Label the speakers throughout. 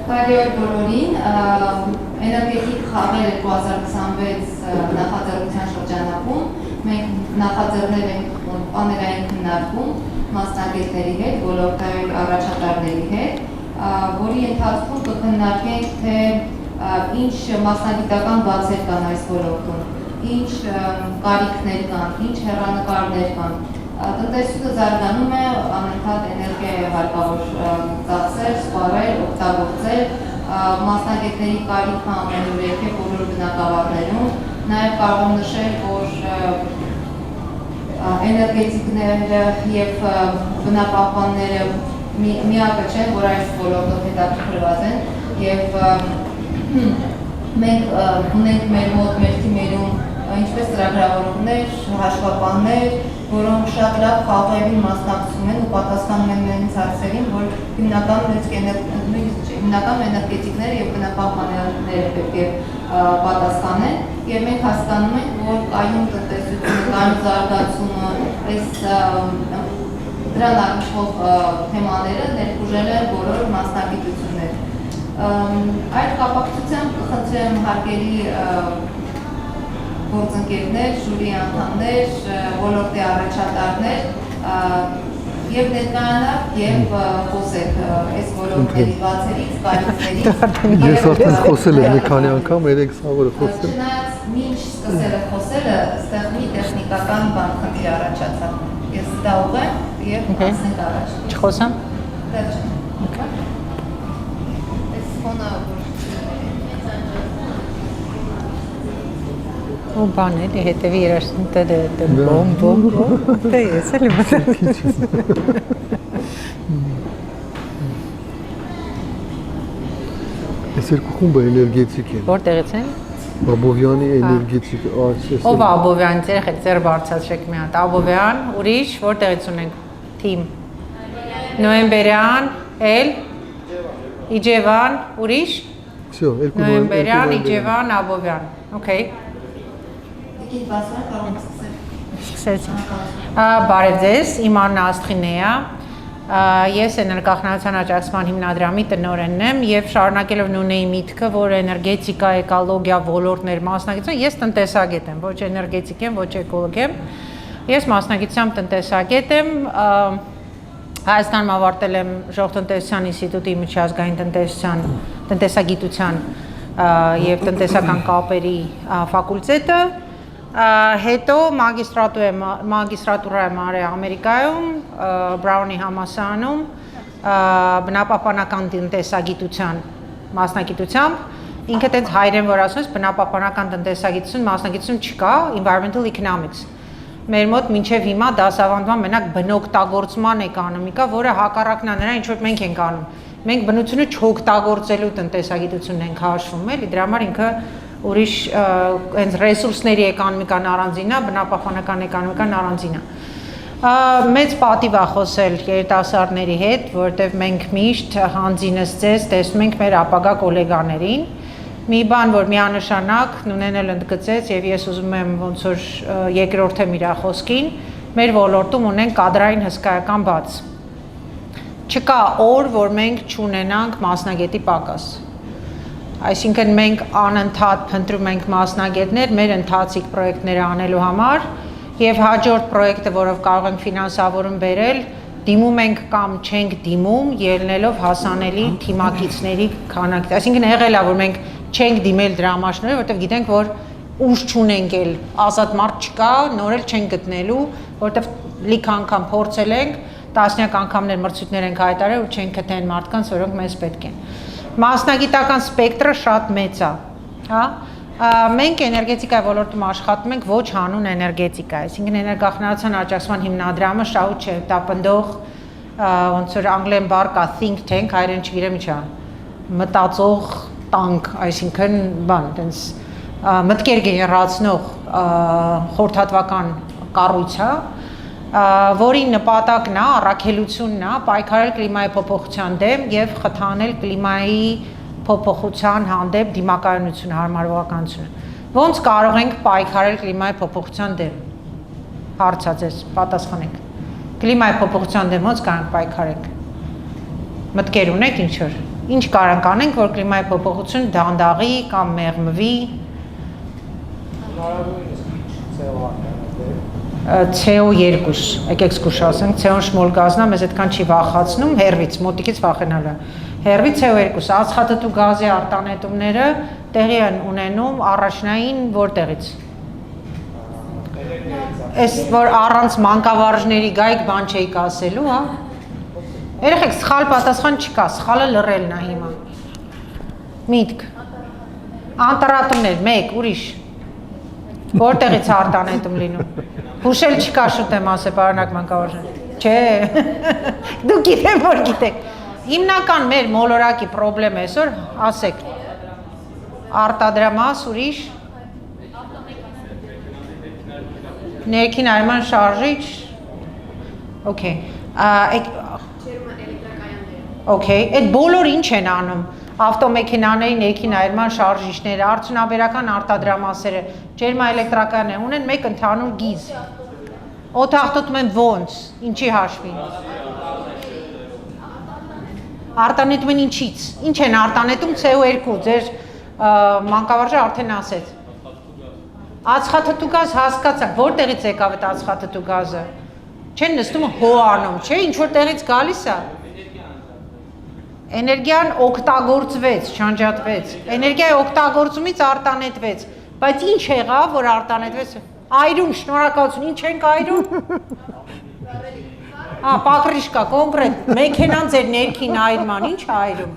Speaker 1: Բարի օր բոլորին, էներգետիկ խաղեր 2026 նախաձեռնության շրջանակում մենք նախաձեռնել ենք պանելային քննարկում մասնագետների հետ, ոլորտային առաջատարների հետ, որի ընթացքում կքննարկենք, թե ինչ մասնագիտական բացեր կան այս ոլորտում, ինչ կարիքներ կան, ինչ հեռանկարներ կան։ Տնտեսությունը զարգանում է, անընդհատ էներգիա է հարկավոր ծախսել, սպառել, օգտագործել, մասնագետների կարիքը ամենուրեք է բոլոր բնակավարներում, նաև կարող եմ նշել, որ էներգետիկները և բնապահպանները միակը չեն, որ այս ոլորտով հետաքրքրված են, և մենք ունենք մեր մոտ, մեր թիմերում ինչպես ծրագրավորողներ, հաշվապահներ, որոնք շատ լավ խաղերի մասնակցում են ու պատասխանում են նրանց հարցերին, որ հիմնական էներգետիկները և բնապահպանները պետք է պատասխանեն, և մենք հասկանում ենք, որ կայուն տնտեսությունը, կայուն զարգացումը, դրան առնչվող թեմաները ներխուժել են բոլոր մասնագիտությունները։ Այդ կապակցությամբ կխնդրեմ հարգելի գործընկերներ, ժյուրի անդամներ, ոլորտի առաջատարներ և ներկայանալ և խոսեք այս ոլորտների բացերից, կարիքներից։
Speaker 2: Ես արդեն խոսել եմ մի քանի անգամ, երեք սավորը խոսել։
Speaker 1: Չնայած մինչ սկսել եմ խոսելը, ստեղ մի տեխնիկական բան խնդիր առաջացավ։ Ես դա ուղղեմ և անցնենք առաջ։
Speaker 3: Չխոսամ։
Speaker 1: Այս ֆոնը
Speaker 3: Ու բան էլի հետևի երաշտին բոմ, դե ես էլ եմ
Speaker 2: Այս երկու խումբը էներգետիկ են։
Speaker 3: Որտեղից են։
Speaker 2: Աբովյանի էներգետիկ,
Speaker 3: Ով է Աբովյան, ձեր բարձրացրեք մի հատ, Աբովյան, ուրիշ, որտեղից ունենք թիմ։ Նոյեմբերյան, Իջևան, ուրիշ։ Նոյեմբերյան, Իջևան, Աբովյան, okay։ Սկսեցինք։ Բարև ձեզ, իմ անունը Աստղին է, ես էներգախնայության աջակցման հիմնադրամի տնօրենն եմ և շարունակելով նույնի միտքը, որ էներգետիկա, էկոլոգիա ոլորտներ մասնագիտություն, ես տնտեսագետ եմ, ոչ էներգետիկ եմ, ոչ էկոլոգ եմ, ես մասնագիտությամբ տնտեսագետ եմ, Հայաստանում ավարտել եմ Ժողովրդատնտեսության ինստիտուտի միջազգային տնտեսագիտության և տնտեսական կապերի ֆակուլտետը, հետո մագիստրատուրա եմ արել Ամերիկայում, Բրաունի համալսարանում, բնապահպանական տնտեսագիտության մասնագիտությամբ, ինքը տենց հայերեն որ ասում ես, բնապահպանական տնտեսագիտություն մասնագիտություն չկա, environmental economics։ Մեր մոտ մինչև հիմա դասավանդման մենակ բնօգտագործման էկոնոմիկա, որը հակառակն է նրան, ինչ որ մենք ենք անում։ Մենք բնությունը չօգտագործելու տնտեսագիտությունն ենք հաշվում, էլի, դրա համար ինքը ուրիշ հենց ռեսուրսների էկոնոմիկան առանձին է, բնապահպանական էկոնոմիկան առանձին է։ Մեծ պատիվ է խոսել երիտասարդների հետ, որովհետև մենք միշտ հանձինս ձեզ տեսնում ենք մեր ապագա գոլեգաներին։ Մի բան, որ միանշանակ նույնն էլ ընդգծեց և ես ուզում եմ ոնց որ երկրորդեմ իր խոսքին, մեր ոլորտում ունենք կադրային հսկայական բաց։ Չկա օր, որ մենք չունենանք մասնագետի պակաս։ Այսինքն մենք անընդհատ փնտրում ենք մասնագետներ մեր ընթացիկ պրոյեկտները անելու համար և հաջորդ պրոյեկտը, որով կարող ենք ֆինանսավորում բերել, դիմում ենք կամ չենք դիմում, ելնելով հասանելի թիմակիցների քանակից։ Այսինքն եղել է, որ մենք չենք դիմել դրա համար շնորհիվ, որովհետև գիտենք, որ ուժ չունենք էլ, ազատ մարդ չկա, նոր էլ չենք գտնելու, որովհետև լիք անգամ փորձել ենք, տասնյակ անգամներ մրցույթներ ենք հայտարարել ու չենք գտել մարդկանց, որոնք մեզ պետք են։ Մասնագիտական սպեկտրը շատ մեծ է, հա։ Մենք էներգետիկայի ոլորտում աշխատում ենք ոչ հանուն էներգետիկա, այսինքն էներգախնայության աջակցման հիմնադրամը շահույթ չէ, տապնդող, ոնց որ անգլերեն բառ կա think tank, հայերեն չգիտեմ ինչ է, մտածող տանկ, այսինքն բան, տենց մտքեր գեներացնող խորհրդատվական կառույց է, որի նպատակն է, առաքելությունն է պայքարել կլիմայի փոփոխության դեմ և խթանել կլիմայի փոփոխության հանդեպ դիմակայունությունը, հարմարվողականությունը։ Ոնց կարող ենք պայքարել կլիմայի փոփոխության դեմ։ Հարցա ձեզ, պատասխանեք։ Կլիմայի փոփոխության դեմ ոնց կարող ենք պայքարել։ Մտքեր ունեք ինչ որ։ Ինչ կարանք անենք, որ կլիմայի փոփոխությունը դանդաղի կամ մեղմվի։ CO2, եկեք զգուշ ասենք, CO շմոլ գազն է, մեզ այդքան չի վախացնում, հերվից, մոտիկից վախենալը։ Հերվի CO2, ածխաթթու գազի արտանետումները տեղի են ունենում առաջնային որտեղից։ Այս որ առանց մանկավարժների գայք բան չէիք ասելու, հա։ Երեխեք, սխալ պատասխան չկա, սխալը լռելն է հիմա։ Միտք։ Անտառատումներ, մեկ, ուրիշ։ Որտեղից արտանետում լինում։ Հուշել չկա, շուտ եմ ասե, պարոնակ մանկավարժներ։ Չէ։ Դուք գիտեմ, որ գիտեք։ Հիմնական մեր մոլորակի պրոբլեմ այսօր, ասեք։ Արտադրամաս, ուրիշ։ Ներքին այրման շարժիչ։ Okay։ Okay, այդ բոլոր ինչ են անում, ավտոմեքենաների ներքին այրման շարժիչները, արդյունաբերական արտադրամասերը, ջերմաէլեկտրակայանները ունեն մեկ ընդհանուր գիծ։ Օդախտոտում են ոնց, ինչի հաշվին։ Արտանետում են ինչից, ինչ են արտանետում CO2, ձեր մանկավարժը արդեն ասեց։ Ածխաթթու գազ հասկացանք, որտեղից եկավ այդ ածխաթթու գազը։ Չեն նստում հոանում, չէ, ինչ որ տեղից գալիս է։ Էներգիան օգտագործվեց, չանջատվեց։ Էներգիայի օգտագործումից արտանետվեց, բայց ինչ եղավ, որ արտանետվեց։ Այրում, շնորհակալություն, ինչ ենք այրում։ Պակրիշկա, կոնկրետ, մեքենան ձեր ներքին այրման, ինչ այրում։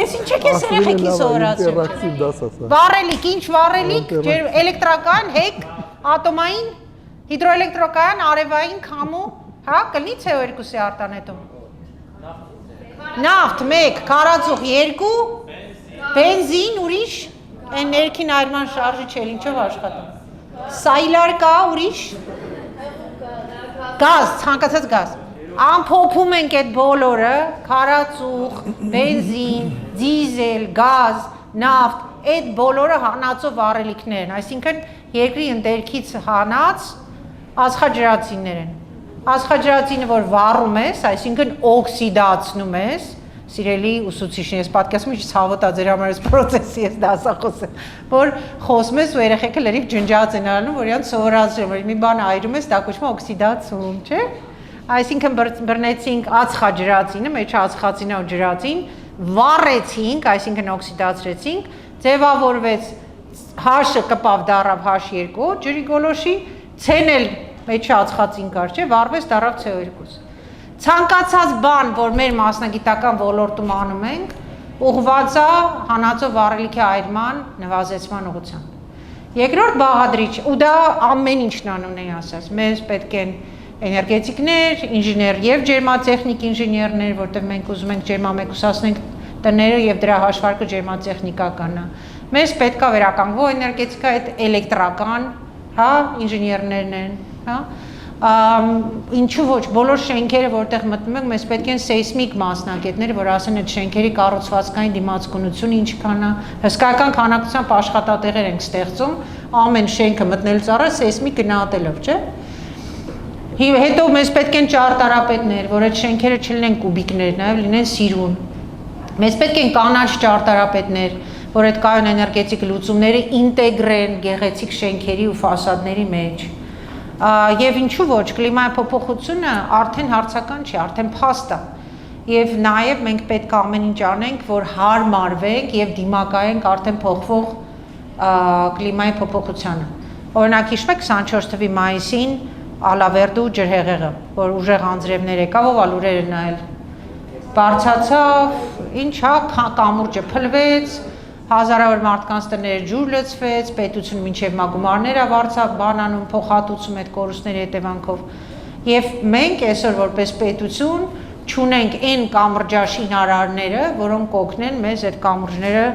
Speaker 3: Ես ինչ եք ես երեխեքի սովորացրել։ Վառելիք, ինչ վառելիք, էլեկտրական, հեկ, ատոմային, հիդրոէլեկտրական, արևային, քամու, հա, կլինի CO2-ի արտանետում։ Նավթ 1, քարածուխ 2, բենզին, ուրիշ, այն ներքին այրման շարժիչ էլ ինչով աշխատում։ Սայլար կա, ուրիշ, գազ, ցանկացած գազ։ Ամփոփում ենք այդ բոլորը, քարածուխ, բենզին, դիզել, գազ, նավթ, այդ բոլորը հանածո վառելիքներ են, այսինքն երկրի ընդերքից հանած ածխաջրածիններ են։ Ածխաջրածինը, որ վառում ես, այսինքն օքսիդացնում ես, սիրելի ուսուցիչներ, ես պատկերացնում եմ ցավոտ է ձեր համար այս process-ի ես դասախոսը, որ խոսում ես ու երեխեքը լրիվ ջնջած են անում, որ իրանց սովորացրել, որ մի բան այրում ես, դա կոչվում է օքսիդացում, չէ՞։ Այսինքն բռնեցինք ածխաջրածինը, մեջ ածխածինը ու ջրածին, վառեցինք, այսինքն օքսիդացրեցինք, ձևավորվեց H-ը կպավ դառավ H2, ջրի գոլոշի, C-ն էլ մեջ ածխածին կար, չէ, վառվեց դառավ CO2։ Ցանկացած բան, որ մեր մասնագիտական ոլորտում անում ենք, ուղղված է հանածո վառելիքի այրման նվազեցման ուղղությամբ։ Երկրորդ բաղադրիչ, ու դա ամեն ինչն անուն էի ասած, մեզ պետք են էներգետիկներ, ինժեներ եւ ջերմատեխնիկ ինժեներներ, որտեղ մենք ուզում ենք ջերմամեկուսացնենք տները եւ դրա հաշվարկը ջերմատեխնիկական է։ Մեզ պետք է վերականգնվող էներգետիկա, այդ էլեկտրական, հա, ինժեներներն են, հա։ Ինչու ոչ, բոլոր շենքերը, որտեղ մտնում ենք, մեզ պետք են սեյսմիկ մասնագետներ, որ ասեն այդ շենքերի կառուցվածքային դիմացկունությունը ինչքան է, հսկայական քանակությամբ աշխատատեղեր ենք ստեղծում, ամեն շենքը մտնելուց առաջ սեյսմիկ գնահատելով, չէ՞։ Հետո մեզ պետք են ճարտարապետներ, որ այդ շենքերը չլինեն կուբիկներ, նաև լինեն սիրուն։ Մեզ պետք են կանաչ ճարտարապետներ, որ այդ կայուն էներգետիկ լուծումները ինտեգրեն գեղեցիկ շենքերի ու ֆասադների մեջ։ Եվ ինչու ոչ, կլիմայի փոփոխությունը արդեն հարցական չի, արդեն փաստ է։ Եվ նաև մենք պետք է ամեն ինչ անենք, որ հարմարվենք եւ դիմակայենք արդեն փոխվող կլիմայի փոփոխությանը։ Օրինակ հիշում եք 24 թվականի մայիսին Ալավերդու ջրհեղեղը, որ ուժեղ անձրևներ եկավ, ով ալուրերը նայել։ Բարձացավ, ինչ հա, կամուրջը փլվեց, հազարավոր մարդկանց տները ջուր լցվեց, պետությունը մինչև մագումարներ ավարտավ, բանանում փոխհատուցում այդ կորուստների հետևանքով։ Եվ մենք այսօր որպես պետություն չունենք այն կամրջաշինարարները, որոնք կօգնեն մեզ այդ կամուրջները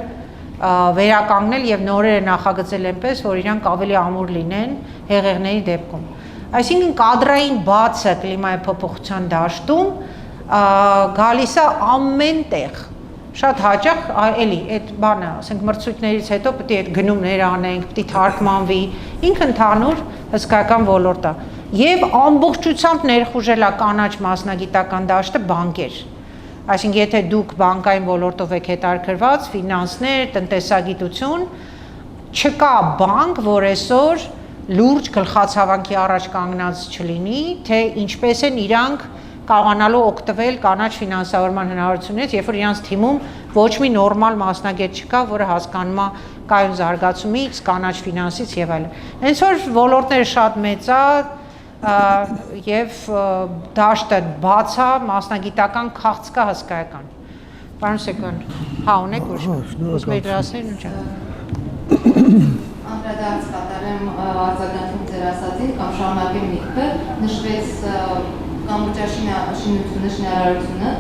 Speaker 3: վերականգնել եւ նորերը նախագծել այնպես, որ իրանք ավելի ամուր լինեն հեղեղների դեպքում։ Այսինքն կադրային բացը կլիմայի փոփոխության դաշտում գալիս է ամեն տեղ։ Շատ հաճախ էլի այդ բանը, ասենք մրցույթներից հետո պետք է այդ գնումներ անենք, պետք է թարգմանվի, ինքը ընդհանուր հսկայական ոլորտ է։ Եվ ամբողջությամբ ներխուժել է կանաչ մասնագիտական դաշտը բանկեր։ Այսինքն եթե դուք բանկային ոլորտով եք հետաքրքրված, ֆինանսներ, տնտեսագիտություն, չկա բանկ, որ այսօր լուրջ գլխացավանքի առաջ կանգնած չլինի, թե ինչպես են իրանք կարողանալու օգտվել կանաչ ֆինանսավորման հնարավորություններից, երբ որ իրանց թիմում ոչ մի նորմալ մասնագետ չկա, որը հասկանում է կայուն զարգացումից, կանաչ ֆինանսից եւ այլն։ Հենց որ ոլորտները շատ մեծ է եւ դաշտը բաց է, մասնագիտական քաղց կա հսկայական։ Պարոն Սեկոյան, հա ունեք ուժ։ Ուզում եք դրասել ու չէ։
Speaker 1: Անդրադարձ կատարեմ արձագանքում ձեր ասածին կամ շարունակեմ միտքը, նշվեց կամուրջաշինությունը, շինարարությունը,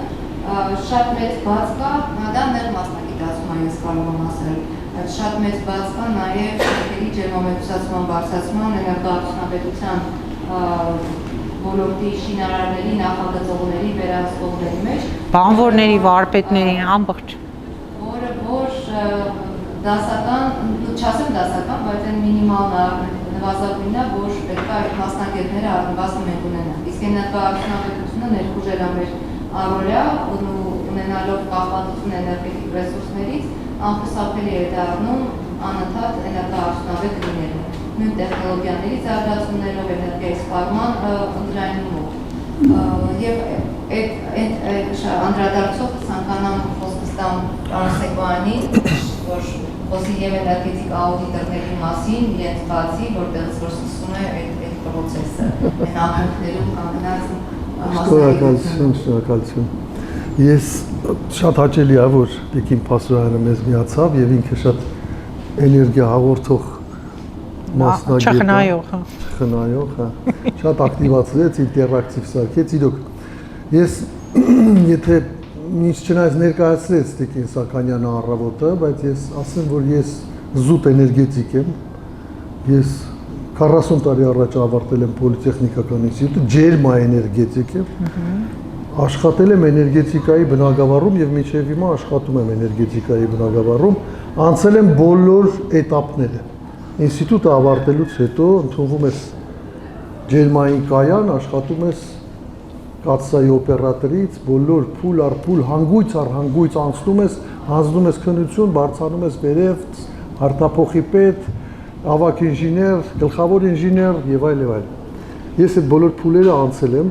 Speaker 1: շատ մեծ բաց կա, դա նեղ մասնագիտացում է, ես կարող եմ ասել, շատ մեծ բաց կա նաև շենքերի ջերմամեկուսացման, բարձրացման, էներգոարդյունաբերության ոլորտի շինարարների, նախագծողների, վերահսկողների մեջ,
Speaker 3: բանվորների, վարպետների, ամբողջ,
Speaker 1: որ դասական, չասեմ դասական, բայց այն մինիմալ նվազագույնն է, որ պետք է այդ մասնագետները առնվազն մենք ունենանք։ Իսկ էներգոարդյունաբերությունը ներխուժել է մեր առօրյա ունենալով կախվածություն էներգետիկ ռեսուրսներից, անխուսափելի է դառնում անընդհատ էներգոարդյունաբետ լինելու։ Նույն տեխնոլոգիաների զարգացումներով, էներգիայի սպառման ընդլայնումով։ Եվ այդ անդրադարձով ցանկանամ խոսքս տամ պարոն Սեկոյանին, որ խոսի եւ էներգետիկ աուդիտորների մասին, իրենց բացի, որտեղից որ սկսվում է այդ պրոցեսը, այն ակունքներում կանգնած
Speaker 2: Շնորհակալություն, շնորհակալություն։ Ես շատ հաճելի է, որ Տիկին Փասոյանը մեզ միացավ եւ ինքը շատ էներգիա հաղորդող մասնագետ է։ Չխնայող, հա։ Շատ ակտիվացրեց, ինտերակտիվ սարքեց, իրոք։ Ես եթե ինչ չնայած ներկայացրեց Տիկին Սաքանյանը առավոտը, բայց ես ասեմ, որ ես զուտ էներգետիկ եմ։ Ես 40 տարի առաջ ավարտել եմ Պոլիտեխնիկական ինստիտուտը, ջերմաէներգետիկ եմ։ Աշխատել եմ էներգետիկայի բնագավառում եւ մինչեւ հիմա աշխատում եմ էներգետիկայի բնագավառում, անցել եմ բոլոր этаպները։ Ինստիտուտը ավարտելուց հետո ընդունվում ես ջերմային կայան, աշխատում ես կաթսայի օպերատորից, բոլոր փուլ առ փուլ, հանգույց առ հանգույց անցնում ես, հանձնում ես քննություն, բարձրանում ես վերև, հարտափոխի պետ, ավագ ինժեներ, գլխավոր ինժեներ եւ այլ եւ այլ։ Ես այդ բոլոր փուլերը անցել եմ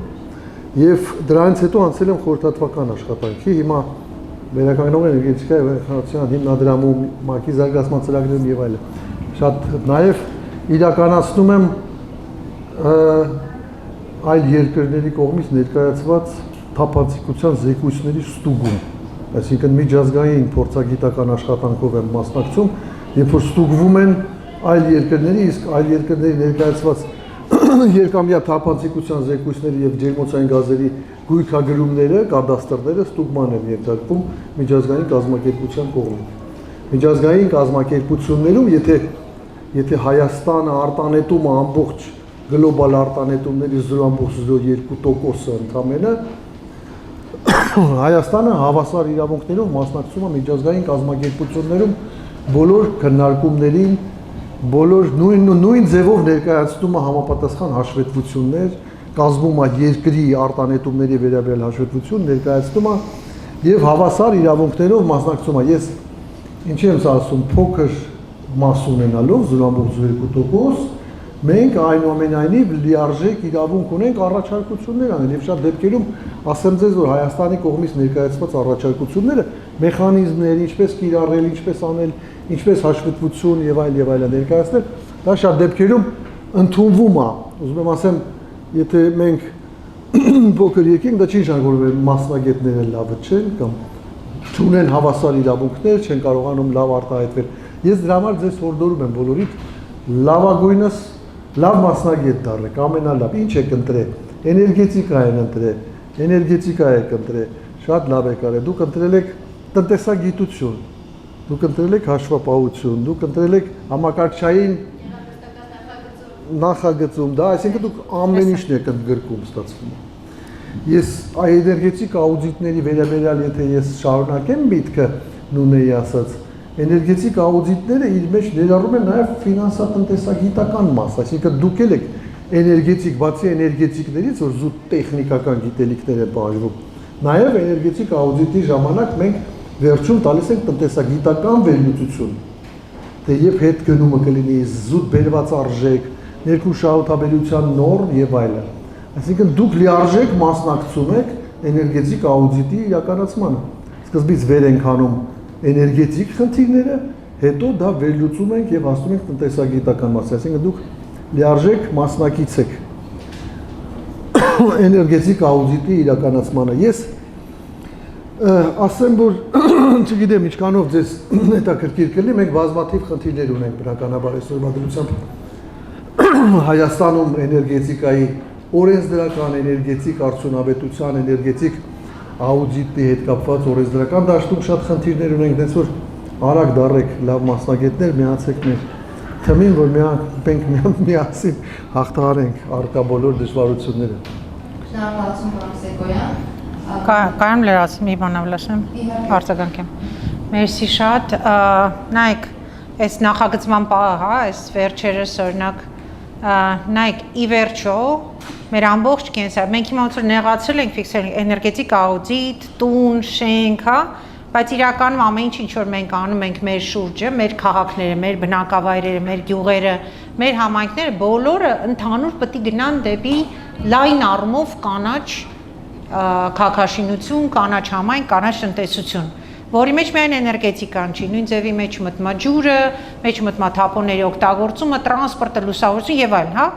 Speaker 2: եւ դրանից հետո անցել եմ խորհրդատվական աշխատանքի, հիմա վերականգնող էներգետիկայի վարչության հիմնադրամում, ՄԱԿ-ի զարգացման ծրագրերում եւ այլն։ Շատ նաեւ իրականացնում եմ այլ երկրների կողմից ներկայացված թափանցիկության զեկույցների ստուգում, այսինքն միջազգային փորձագիտական աշխատանքով եմ մասնակցում, երբ որ ստուգվում են այլ երկրների, իսկ այլ երկրների ներկայացված երկամյա թափանցիկության զեկույցների եւ ջերմոցային գազերի գույքագրումները, կադաստրները ստուգման են ենթարկվում միջազգային կազմակերպության կողմից։ Միջազգային կազմակերպություններում, եթե Հայաստանը արտանետում է ամբողջ գլոբալ արտանետումների 0.02%-ը ընդամենը, Հայաստանը հավասար իրավունքներով մասնակցում է միջազգային կազմակերպություններում բոլոր քննարկումներին, բոլոր նույն ձևով ներկայացնում է համապատասխան հաշվետվություններ, կազմում է երկրի արտանետումների վերաբերյալ հաշվետվություն, ներկայացնում է եւ հավասար իրավունքներով մասնակցում է։ Ես ինչի եմ ասում, փոքր մաս ունենալով 0.02%, մենք այնուամենայնիվ լիարժեք իրավունք ունենք առաջարկություններ անել եւ շատ դեպքերում ասեմ ձեզ, որ Հայաստանի կողմից ներկայացված առաջարկությունները մեխանիզմներ, ինչպես կիրառել, ինչպես անել, ինչպես հաշվետվություն եւ այլ ներկայացնել, դա շատ դեպքերում ընդունվում է։ Ուզում եմ ասեմ, եթե մենք փոքր եկենք, դա չի նշանակում, որ մասնագետները լավը չեն կամ չունեն հավասար իրավունքներ, չեն կարողանում լավ արտահայտվել։ Ես դրա համար ձեզ հորդորում եմ բոլորիդ լավագույնս լավ մասնագետ դառնեք, ամենալավ։ Ինչ եք ընտրել։ Էներգետիկա են ընտրել, էներգետիկա եք ընտրել, շատ լավ եք արել։ Դուք ընտրել եք տնտեսագիտություն, դուք ընտրել եք հաշվապահություն, դուք ընտրել եք համակարգչային նախագծում, դա, այսինքն դուք ամեն ինչն եք ընդգրկում ստացվում է։ Ես էներգետիկ աուդիտների վերաբերյալ, եթե ես շարունակեմ միտքը Նունեի ասած, էներգետիկ աուդիտները իր մեջ ներառում են նաև ֆինանսատնտեսագիտական մաս, այսինքն դուք եք էներգետիկ, բացի էներգետիկներից, որ զուտ տեխնիկական գիտելիքներ են բաժանում, Նաև էներգետիկ աուդիտի ժամանակ մենք վերջում տալիս ենք տնտեսագիտական վերլուծություն, թե երբ հետ գնումը կլինի, զուտ բերված արժեք, ներքուշահոթաբերության նորմ եւ այլն։ Այսինքն դուք լիարժեք մասնակցում եք էներգետիկ աուդիտի իրականացմանը։ Սկզբից վեր ենք անում էներգետիկ խնդիրները, հետո դա վերլուծում ենք եւ հասնում ենք տնտեսագիտական մասը, այսինքն դուք լիարժեք մասնակից եք էներգետիկ աուդիտի իրականացմանը։ Ես ասեմ, որ չգիտեմ ինչքանով ձեզ հետաքրքիր կլինի, մենք բազմաթիվ խնդիրներ ունենք բնականաբար այսօրվա դրությամբ Հայաստանում էներգետիկայի օրենսդրական, էներգետիկ արդյունավետության, էներգետիկ աուդիտի հետ կապված օրենսդրական դաշտում շատ խնդիրներ ունենք, դες որ արագ դառեք լավ մասնագետներ, միացեք մեր թմին, որ մենք միասին հաղթահարենք առկա բոլոր դժվարությունները։
Speaker 1: Շնորհակալություն պարոն Սեկոյան։
Speaker 3: Կարամ լրացեմ, մի բան ավելացնեմ, արձագանքեմ։ Մերսի շատ, նայեք, այս նախագծման պահը, հա, այս վերջերս օրինակ, նայեք, ի վերջո, մեր ամբողջ կենսը, մենք հիմա ոնց որ նեղացել ենք ֆիքսել էներգետիկ աուդիտ, տուն, շենք, հա, բայց իրականում ամեն ինչ որ մենք անում ենք մեր շուրջը, մեր քաղաքները, մեր բնակավայրերը, մեր գյուղերը, մեր համայնքները, բոլորը ընդհանուր պետք է գնան դեպի լայն առումով կանաչ քաղաքաշինություն, կանաչ համայնք, կանաչ տնտեսություն, որի մեջ միայն էներգետիկան չի, նույն ձևի մեջ մտմա ջուրը, մեջ մտմա թափոնների օգտագործումը, տրանսպորտը, լուսավորությունը եւ այլն, հա։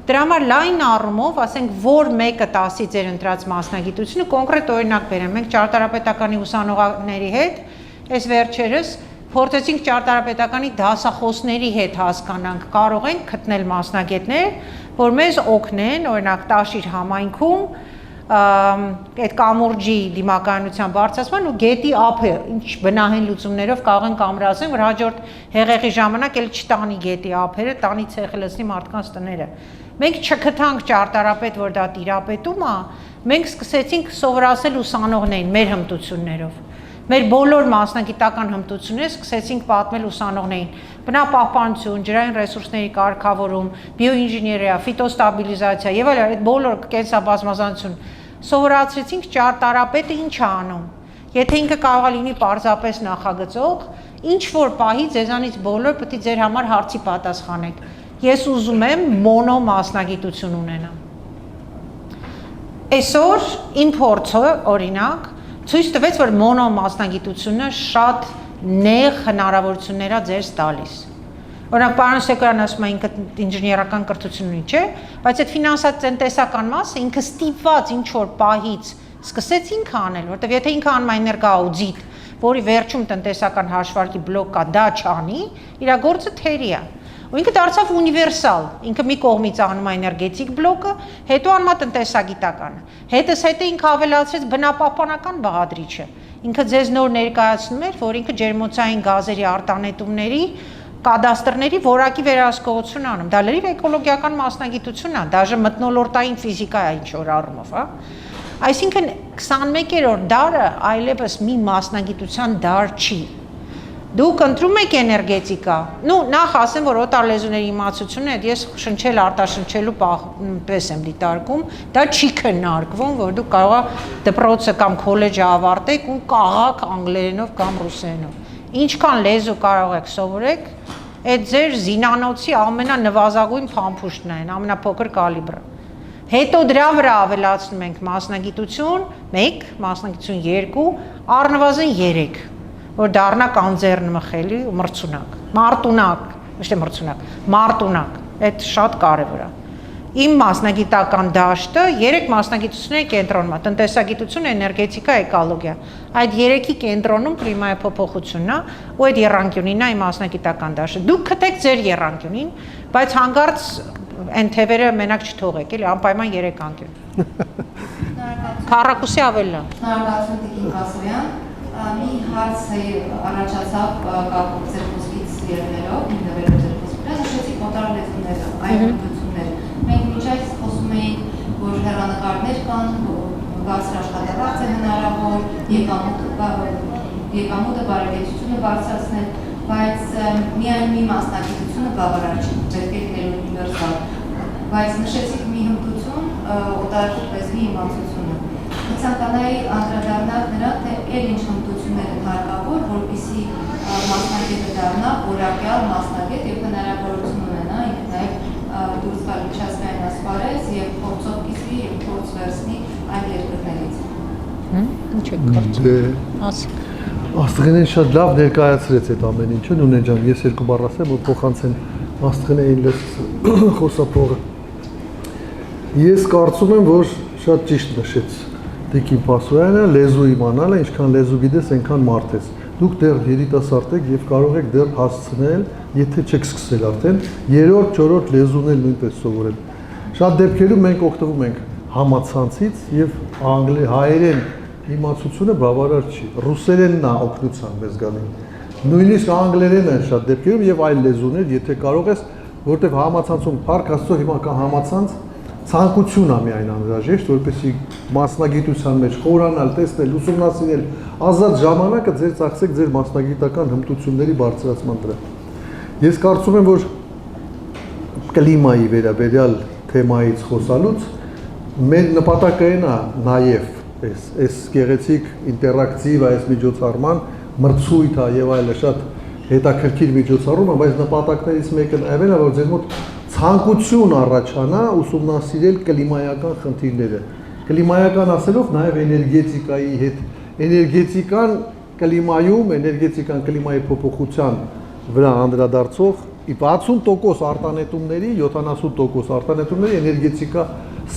Speaker 3: Դրա համար լայն առումով, ասենք, որ մեկը 10-ից ձեր ընտրած մասնագիտությունը, կոնկրետ օրինակ բերեմ, մենք ճարտարապետականի ուսանողների հետ, այս վերջերս փորձեցինք ճարտարապետականի դասախոսների հետ հասկանանք, կարող ենք գտնել մասնագետներ, որ մեզ օգնեն, օրինակ Տաշիր համայնքում այդ կամուրջի դիմակայունության բարձրացման ու գետի ափը ինչ բնահեն լուծումներով կարող են կամրացնել, որ հաջորդ հեղեղի ժամանակ էլ չտանի գետի ափերը, տանի ցեղը լցնի մարդկանց տները։ Մենք չգտանք ճարտարապետ, որ դա տիրապետում է, մենք սկսեցինք սովորացնել ուսանողներին մեր հմտություններով։ Մեր բոլոր մասնագիտական հմտությունները սկսեցինք պատմել ուսանողներին։ Բնապահպանություն, ջրային ռեսուրսների կարգավորում, բիոինժեներիա, ֆիտոստաբիլիզացիա եւ այլն, այդ բոլոր կենսաբազմազանություն սովորացրեցինք ճարտարապետը ինչ է անում։ Եթե ինքը կարող է լինի պարզապես նախագծող, ինչ որ պահի ձեզանից բոլոր պետք է ձեր համար հարցի պատասխանեք։ Ես ուզում եմ մոնո մասնագիտություն ունենամ։ Այսօր իմ փորձը, օրինակ, ցույց տվեց, որ մոնո մասնագիտությունը շատ նեղ հնարավորություններ է ձեզ տալիս։ Օրինակ, պարոն Սեկոյան ասում է ինքը ինժեներական կրթություն ունի, չէ՞, բայց այդ ֆինանսատնտեսական մասը ինքը ստիպված ինչ որ պահից սկսեց ինքը անել, որտեղ եթե ինքը անում է էներգաաուդիտ, որի վերջում տնտեսական հաշվարկի բլոկ կա, դա չանի, իր գործը թերի է։ Ու ինքը դարձավ ունիվերսալ, ինքը մի կողմից անում է էներգետիկ բլոկը, հետո անում է տնտեսագիտականը։ Հետս հետը ինքը ավելացրեց բնապահպանական բաղադրիչը։ Ինքը ձեզ նոր ներկայացնում էր, որ ինքը ջերմոցային գազերի արտանետումների կադաստրների որակի վերահսկողություն անում։ Դա լրիվ էկոլոգիական մասնագիտություն է, դաժե մթնոլորտային ֆիզիկա է ինչ որ առումով, հա։ Այսինքն 21-րդ դարը այլևս մի մասնագիտության դար չի։ Դուք ընտրում եք էներգետիկա, նախ ասեմ, որ օտար լեզուների իմացությունը, ես շնչել արտաշնչելու պես եմ դիտարկում, դա չի քննարկվում, որ դուք կարող եք դպրոցը կամ քոլեջը ավարտեք ու կաղաք անգլերենով կամ ռուսերենով։ Ինչքան լեզու կարող եք սովորեք, այդ ձեր զինանոցի ամենանվազագույն փամփուշտն է, ամենափոքր կալիբրը։ Հետո դրա վրա ավելացնում ենք մասնագիտություն 1, մասնագիտություն 2, առնվազն 3, որ դառնա կանձեռն մխելի ու մրցունակ, ոչ թե մրցունակ, մարտունակ, այդ շատ կարևոր է։ Իմ մասնագիտական դաշտը 3 մասնագիտությունների կենտրոնում է՝ տնտեսագիտություն, էներգետիկա, էկոլոգիա։ Այդ 3-ի կենտրոնում կլիմայի փոփոխությունն է, ու այդ եռանկյունին է իմ մասնագիտական դաշտը։ Դուք գտեք ձեր եռանկյունին, բայց հանկարծ այն թևերը մենակ չթողեք, էլի անպայման 3 անկյուն։ Քառակուսի ավելն է։
Speaker 1: Շնորհակալություն Տիկին Կասոյան։ Մի հարց առաջացավ կապող ձեր խոսքից ելնելով, հիմնվելով ձեր խոսքից, նշեցիք օտար լեզուները, այլ հմտությունները։ Մենք մինչ այս խոսում էինք, որ հեռանկարներ կան, բարձր աշխատավարձ է հնարավոր, եկամուտը բարեկեցությունը բարձրացնել, բայց միայն մի մասնագիտությունը բավարար չի, պետք է լինել ունիվերսալ։ Բայց նշեցիք մի հմտություն, օտար լեզվի իմացությունը։ Ցանկանայի անդրադառնալ նրան, թե այլ ինչ հմտություններ են հարկավոր, որպեսզի մասնագետը դառնա որակյալ մասնագետ եւ հնարավորություն ունենա ինքը նաեւ դուրս գալ միջազգային ասպարեզ եւ փորձով կիսվի եւ փորձ վերցնի այլ երկրներից։
Speaker 3: Ինչ է կարծում։ Ասի։
Speaker 2: Աստղենեն շատ լավ ներկայացրեց այդ ամեն ինչը, Նունեն ջան, ես երկու բառ ասեմ, որ փոխանցեն Աստղենեին լես խոսափողը։ Ես կարծում եմ, որ շատ ճիշտ նշեց Տիկին Փասոյանը, լեզու իմանալը, ինչքան լեզու գիտես, այնքան մարդ ես։ Դուք դեռ երիտասարդ եք եւ կարող եք դեռ հասցնել, եթե չեք սկսել արդեն, երրորդ, չորրորդ լեզուն էլ նույնպես սովորել։ Շատ դեպքերում մենք օգտվում ենք համացանցից եւ հայերեն իմացությունը բավարար չի։ Ռուսերենն է օգնության մեզ գալին։ Նույնիսկ անգլերենն է շատ դեպքերում եւ այլ լեզուներ, եթե կարող ես, որտեվ համացանցում փառք Աստծո հիմա կա համացանց, ցանկություն է միայն անհրաժեշտ, որպեսզի մասնագիտության մեջ խորանալ, տեսնել, ուսումնասիրել, ազատ ժամանակը ձեր ծախսեք ձեր մասնագիտական հմտությունների բարձրացման վրա։ Ես կարծում եմ, որ կլիմայի վերաբերյալ թեմայից խոսալուց մեր նպատակը այն է նաև այս գեղեցիկ ինտերակտիվ այս միջոցառման մրցույթ է եւ այլը շատ հետաքրքիր միջոցառում է, բայց նպատակներից մեկը նաև այն է, որ ձեր մոտ ցանկություն առաջանա ուսումնասիրել կլիմայական խնդիրները։ Կլիմայական ասելով նաև էներգետիկայի հետ, էներգետիկան կլիմայում, էներգետիկան կլիմայի փոփոխության վրա անդրադարձող 60% արտանետումների, 70% արտանետումների էներգետիկա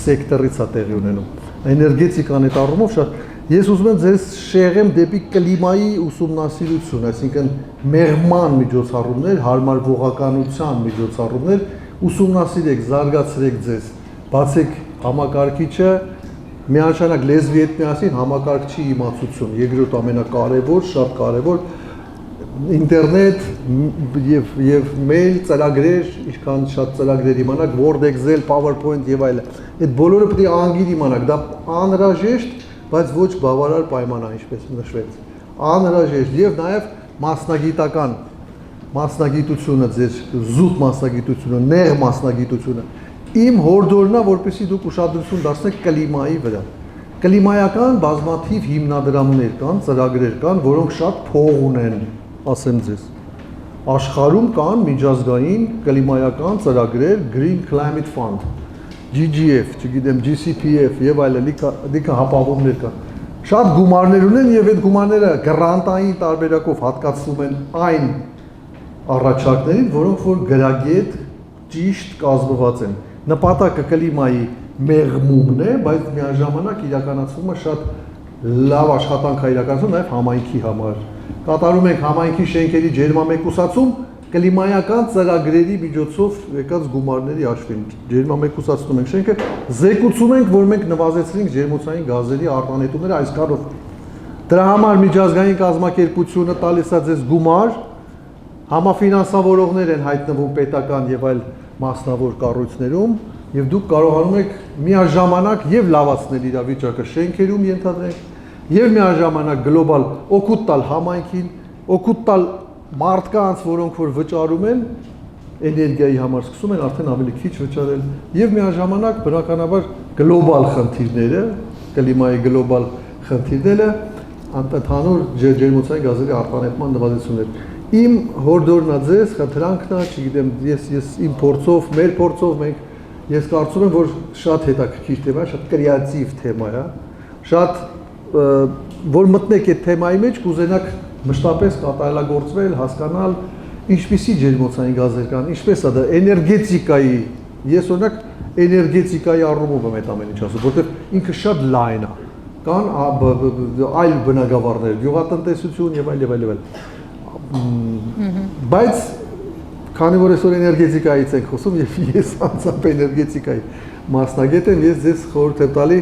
Speaker 2: սեկտորից է տեղի ունենում։ Էներգետիկան այդ առումով շատ ես ուզում եմ ձեզ շեղեմ դեպի կլիմայի ուսումնասիրություն, այսինքն մեղման միջոցառումներ, հարմարվողականության միջոցառումներ, ուսումնասիրեք, զարգացրեք ձեզ, բացեք համակարգիչը, միանշանակ լեզվի հետ միասին համակարգչի իմացություն, երկրորդ ամենակարևոր, շատ կարևոր ինտերնետ եւ մեյլ, ծրագրեր, ինչքան շատ ծրագրեր իմանաք, Word, Excel, PowerPoint եւ այլն։ Այդ բոլորը պետք է անգիր իմանաք, դա անհրաժեշտ, բայց ոչ բավարար պայման է, ինչպես նշվեց։ Անհրաժեշտ եւ նաեւ մասնագիտական մասնագիտությունը, ձեր զուտ մասնագիտությունը, նեղ մասնագիտությունը։ Իմ հորդորն է, որպեսզի դուք ուշադրություն դարձնեք կլիմայի վրա։ Կլիմայական բազմաթիվ հիմնադրամներ կան, ծրագրեր կան, որոնք շատ փող ունեն, ասեմ ձեզ։ Աշխարհում կան միջազգային կլիմայական ծրագրեր, Green Climate Fund, GGF, չգիտեմ, GCPF եւ այլն, լիքը հապաղումներ կան։ Շատ գումարներ ունեն եւ այդ գումարները գրանտային տարբերակով հատկացվում են այն առաջարկներին, որոնք որ գրագետ ճիշտ կազմված են։ Նպատակը կլիմայի մեղմումն է, բայց միաժամանակ իրականացումը շատ լավ աշխատանք է իրականացում նաև համայնքի համար։ Կատարում ենք համայնքի շենքերի ջերմամեկուսացում կլիմայական ծրագրերի միջոցով եկած գումարների հաշվին։ Ջերմամեկուսացնում ենք շենքը, զեկուցում ենք, որ մենք նվազեցրինք ջերմոցային գազերի արտանետումները այսքանով։ Դրա համար միջազգային կազմակերպությունը տալիս է ձեզ գումար, համաֆինանսավորողներ են հայտնվում պետական եւ այլ մասնավոր կառույցներում եւ դուք կարողանում եք միաժամանակ եւ լավացնել իրավիճակը շենքերում ենթադրենք եւ միաժամանակ գլոբալ օգուտ տալ համայնքին, օգուտ տալ մարդկանց, որոնք որ վճարում են էներգիայի համար սկսում են արդեն ավելի քիչ վճարել եւ միաժամանակ բնականաբար գլոբալ խնդիրները, կլիմայի գլոբալ խնդիրները, ընդհանուր ջերմոցային գազերի արտանետման նվազեցումներ։ Իմ հորդորն է ձեզ, խնդրանքն է, չգիտեմ, ես իմ փորձով, մեր փորձով մենք ես կարծում եմ, որ շատ հետաքրքիր թեմա է, շատ կրեատիվ թեմա է, շատ որ մտնեք այդ թեմայի մեջ, կուզենաք մշտապես կատարելագործվել, հասկանալ, ինչպիսի ջերմոցային գազեր կան, ինչպես է դա էներգետիկայի, ես օրինակ էներգետիկայի առումով եմ այդ ամեն ինչ ասում, որտեղ ինքը շատ լայն է, կան այլ բնագավառներ, գյուղատնտեսություն եւ այլ եւ այլ եւ այլ։ Բայց քանի որ այսօր էներգետիկայից ենք խոսում եւ ես անձամբ էներգետիկայի մասնագետ եմ, ես ձեզ խորհուրդ եմ տալի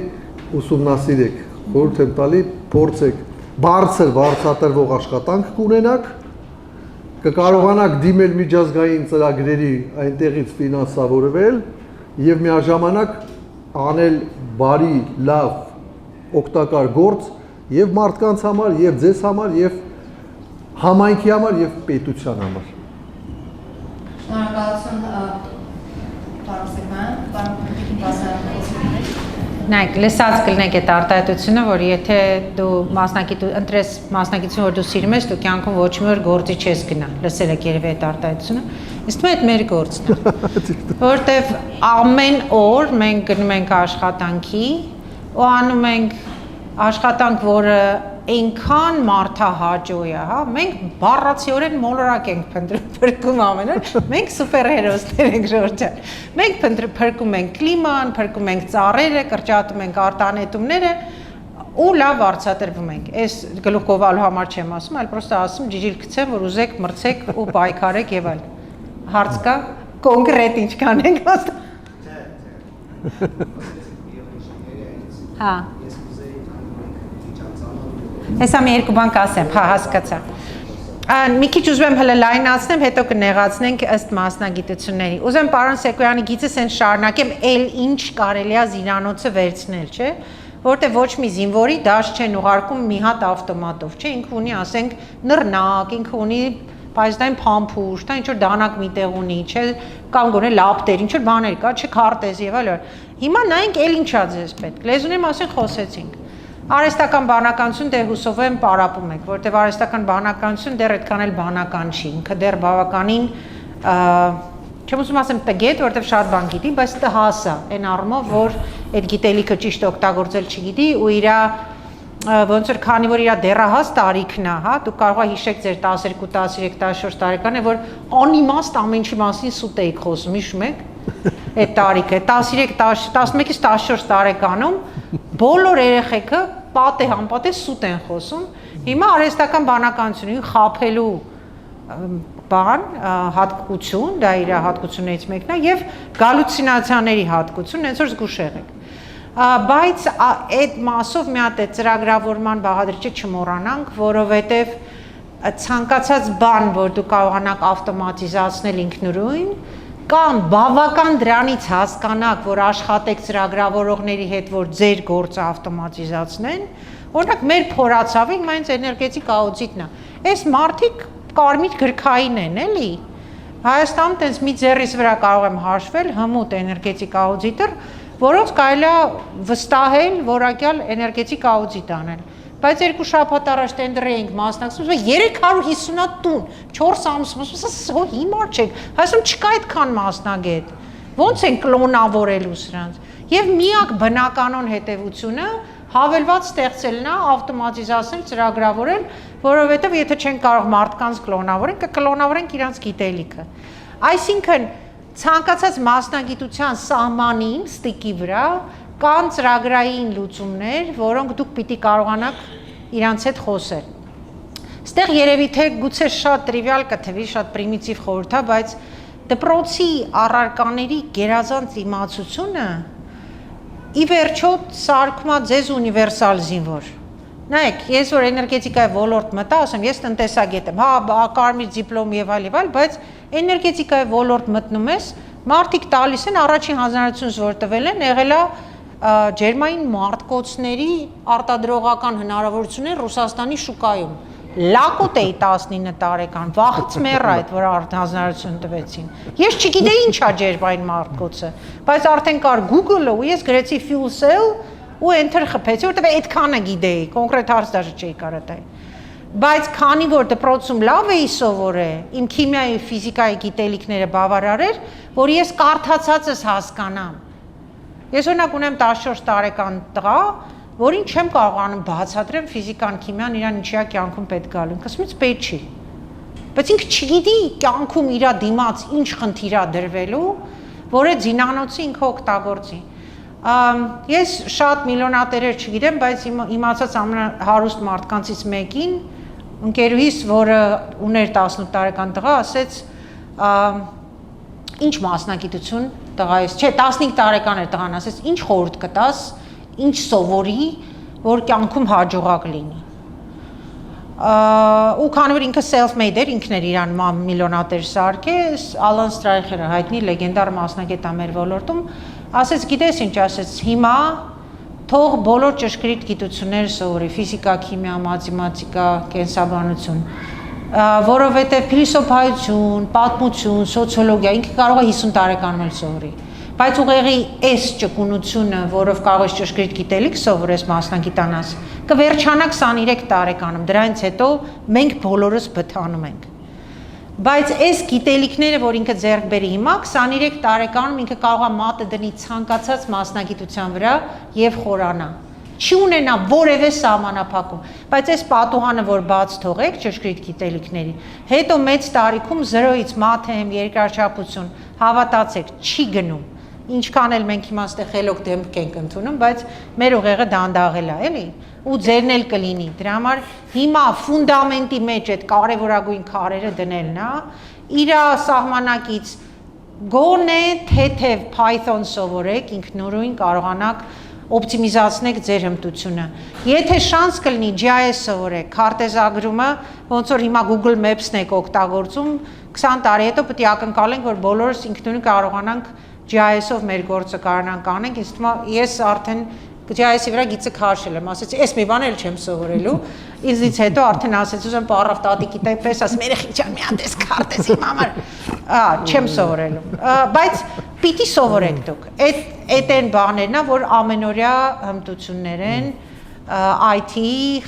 Speaker 2: ուսումնասիրեք, խորհուրդ եմ տալի փորձեք, բարձրատրվող աշխատանք կունենաք, կկարողանաք դիմել միջազգային ծրագրերի այնտեղից ֆինանսավորվել եւ միաժամանակ անել բարի, լավ, օգտակար գործ եւ մարդկանց համար, եւ ձեզ համար, եւ համայնքի համար եւ պետության համար։
Speaker 1: Շնորհակալություն, պարոն Սերման, պարոն Տիկին Փասոյան։
Speaker 3: Նայեք, լսած կլինեք այդ արտահայտությունը, որ եթե դու ընտրես մասնակցություն, որ դու սիրում ես, դու կյանքում ոչ մի օր գործի չես գնա։ Լսել եք երևի այդ արտահայտությունը։ Իսկ դա մեր գործն է։ Որտեվ ամեն օր մենք գնում ենք աշխատանքի ու անում ենք աշխատանք, որը այնքան մարդահաճո է, հա, մենք բառացիորեն մոլորակ ենք փրկում ամեն օր, մենք սուպերհերոսներ ենք Ժորժան, մենք փրկում ենք կլիման, փրկում ենք ծառերը, կրճատում ենք արտանետումները ու լավ վարձատրվում ենք, այս գլուխ գովալու համար չեմ ասում, այլ պրոստը ասում ջիջիլ գցեմ, որ ուզեք մրցեք ու պայքարեք եւ այլ, հարց կա, կոնկրետ ինչ կանենք ասում, հա, Հեսա մի երկու բան կասեմ, հա, հասկացա։ Մի քիչ ուզում եմ հələ լայնացնեմ, հետո կնեղացնենք ըստ մասնագիտությունների։ Ուզում եմ պարոն Սեկոյանի գիծս են շարունակեմ, էլ ինչ կարելի է զինանոցը վերցնել, չէ՞, որտեղ ոչ մի զինվորի դաշտ չեն ուղարկում մի հատ ավտոմատով, չէ՞, ինքը ունի, ասենք, նռնակ, ինքը ունի պայծնային փամփուշտ, դա ինչ որ դանակ միտեղ ունի, չէ՞, կամ գոնե լապտեր, ինչ որ բաներ կա, չէ՞, քարտեզ եւ այլն։ Հիմա նայենք, էլ ինչա ձեզ պետք։ Լեզունի մասին խոսեցինք։ Արհեստական բանականություն դե հուսով եմ պարապում եք, որտեղ արհեստական բանականություն դեռ այդքան էլ բանական չի, ինքը դեռ բավականին չեմ ուզում ասեմ տգետ, որտեղ շատ բան գիտի, բայց տհաս է, այն առումով, որ այդ գիտելիքը ճիշտ օգտագործել չգիտի ու իր ոնց որ քանի որ իր դեռահաս տարիքն է, հա, դուք կարող եք հիշեք ձեր 12, 13, 14 տարեկանը, որ անիմաստ ամեն ինչի մասին սուտ էիք խոսում, հիշում եք այդ տարիքը 13, 11-ից 14 տարեկանում բոլոր երեխեքը պատե համպատե սուտ են խոսում։ Հիմա արհեստական բանականությունին խաբելու բան, հատկություն, դա իր հատկություններից մեկն է եւ գալուցինացիաների հատկություն, հենց որ զգուշ եղեք։ Բայց այդ մասով մի հատ է ծրագրավորման բաղադրիչը չմոռանանք, որովհետեւ ցանկացած բան, որ դու կարողանաք ավտոմատիզացնել ինքնուրույն, կամ բավական դրանից հասկանաք, որ աշխատեք ծրագրավորողների հետ, որ ձեր գործը ավտոմատիզացնեն, օրինակ մեր փորացավին մայնց էներգետիկ աուդիտն է։ Այս մարդիկ կարմիր գրքային են, էլի։ Հայաստանում տենց մի ձեռիս վրա կարող եմ հաշվել հմուտ էներգետիկ աուդիտոր, որոնց կարելի է վստահել որակյալ էներգետիկ աուդիտ անել։ Բայց երկու շաբաթ առաջ տենդերի էինք մասնակցում, 350 տուն, 4 ամսում, ասում եմ, հիմար չեք, ասում չկա այդքան մասնագետ, ոնց են կլոնավորելու սրանց։ Եվ միակ բնականon հետևությունը հավելված ստեղծելն է, ավտոմատիզացնել, ծրագրավորել, որովհետև եթե չեն կարող մարդկանց կլոնավորեն, կկլոնավորենք իրանց գիտելիքը։ Այսինքն ցանկացած մասնագիտության սահմանին, ստիկի վրա կան ծրագրային լուծումներ, որոնք դուք պիտի կարողանաք իրանց հետ խոսել։ Ստեղ երևի թե գուցե շատ տրիվիալ կթվի, շատ պրիմիտիվ խորհուրդ է, բայց դպրոցի առարկաների գերազանց իմացությունը ի վերջո սարքում է ձեզ ունիվերսալ զինվոր։ Նայեք, ես որ էներգետիկայի ոլորտ մտա, ասեմ, ես տնտեսագետ եմ, հա, կարմիր դիպլոմ եւ այլ, բայց էներգետիկայի ոլորտ մտնում ես, մարդիկ տալիս են առաջին հանձնարարությունս որ տվել են, եղել է ջերմային մարտկոցների արտադրողական հնարավորություններ Ռուսաստանի շուկայում։ Լակոտ էի 19 տարեկան, վախից մեռա այդ որ հանձնարարություն տվեցին։ Ես չգիտեի ինչա ջերմային մարտկոցը, բայց արդեն կար Google-ը ու ես գրեցի fuel cell ու enter խփեցի, որտեղ այդքանը գիտեի, կոնկրետ հարց դաժե չէի կարող տալ։ Բայց քանի որ դպրոցում լավ էի սովորել, իմ քիմիայի, ֆիզիկայի գիտելիքները բավարար էր, որ ես կարդացածս հասկանամ։ Ես օրինակ ունեմ 14 տարեկան տղա, որին չեմ կարողանում բացատրեմ ֆիզիկան, քիմիան իրան ինչի է կյանքում պետք գալու։ Ինքը ասում է պետք չի։ Բայց ինքը չգիտի կյանքում իր դիմաց ինչ խնդիր է դրվելու, որ այդ զինանոցը ինքը օգտագործի։ Ես շատ միլիոնատերեր չգիտեմ, բայց իմացած ամենահարուստ մարդկանցից մեկին, ընկերուհիս, որը ուներ 18 տարեկան տղա, ասեց ինչ մասնագիտություն տղայիս, չէ, 15 տարեկան էր տղան, ասեց, ինչ խորհուրդ կտաս, ինչ սովորի, որ կյանքում հաջողակ լինի։ Ու քանի որ ինքը self-made էր, ինքն էր իրան միլիոնատեր սարքեց, Ալան Ստրայխերը հայտնի լեգենդար մասնագետ է մեր ոլորտում, ասեց, գիտես ինչ, ասեց, հիմա թող բոլոր ճշգրիտ գիտությունները սովորի, ֆիզիկա, քիմիա, մաթեմատիկա, կենսաբանություն, որովհետև փիլիսոփայություն, պատմություն, սոցիոլոգիա ինքը կարող է 50 տարեկանում էլ սովորի։ Բայց ուղեղի այս ճկունությունը, որով կարող ես ճշգրիտ գիտելիք սովորես մասնագիտանաս, կվերջանա 23 տարեկանում, դրանից հետո մենք բոլորս բթանում ենք։ Բայց այս գիտելիքները, որ ինքը ձեռք բերի հիմա, 23 տարեկանում ինքը կարող է մատը դնի ցանկացած մասնագիտության վրա եւ խորանա։ Չի ունենա որևէ սահմանափակում, բայց այս պատուհանը, որ բաց թողեք ճշգրիտ գիտելիքների, հետո մեծ տարիքում 0-ից մաթեմ, երկրաչափություն, հավատացեք, չի գնում։ Ինչքան էլ մենք հիմա այստեղ խելոք դեմք ենք ընդունում, բայց մեր ուղեղը դանդաղել է, էլի, ու ձերն էլ կլինի։ Դրա համար հիմա ֆունդամենտի մեջ այդ կարևորագույն քարերը դնելն է, իր սահմանակից գոնե թեթև Python սովորեք, ինքնուրույն կարողանաք օպտիմիզացնեք ձեր հմտությունը։ Եթե շանս կլինի GIS սովորեք, քարտեզագրումը, ոնց որ հիմա Google Maps-ն եք օգտագործում, 20 տարի հետո պետք է ակնկալենք, որ բոլորս ինքնուրույն կարողանանք GIS-ով մեր գործը կարողանանք անենք, ես արդեն GIS-ի վրա գիծը քաշել եմ, ասեցի, այս մի բան էլ չեմ սովորելու, ինձից հետո արդեն ասեցի, ուզում պարավ տատիկի պես, ասում երեխի ջան, մի հատ էս քարտեզ իմ համար, չեմ սովորելու, բայց պիտի սովորեք դուք, այդ են բաներն է, որ ամենօրյա հմտություններ են, IT,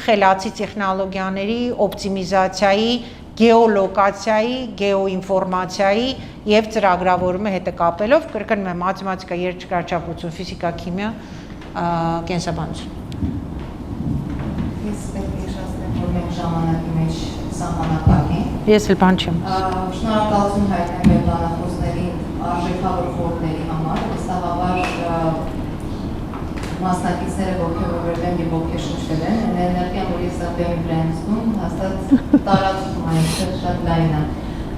Speaker 3: խելացի տեխնոլոգիաների, օպտիմիզացիայի, գեոլոկացիայի, գեոինֆորմացիայի եւ ծրագրավորումը հետը կապելով կրկնում եմ մաթեմատիկա, երկրաչափություն, ֆիզիկա, քիմիա, կենսաբանություն։
Speaker 1: Ես պետք է շարունակեմ, որ մենք ժամանակի մեջ սահմանափակ ենք։
Speaker 3: Ես էլ բան չեմ։
Speaker 1: Շնորհակալություն հայտնեմ մեր բանախոսներին արժեքավոր խորհուրդների համար, վստահաբար մասնակիցները ողջորվել են եւ ողջշնչվել են, էներգիան, որ ես ապեմ բրենդում, հաստատ տարածում այն շատ լայն է։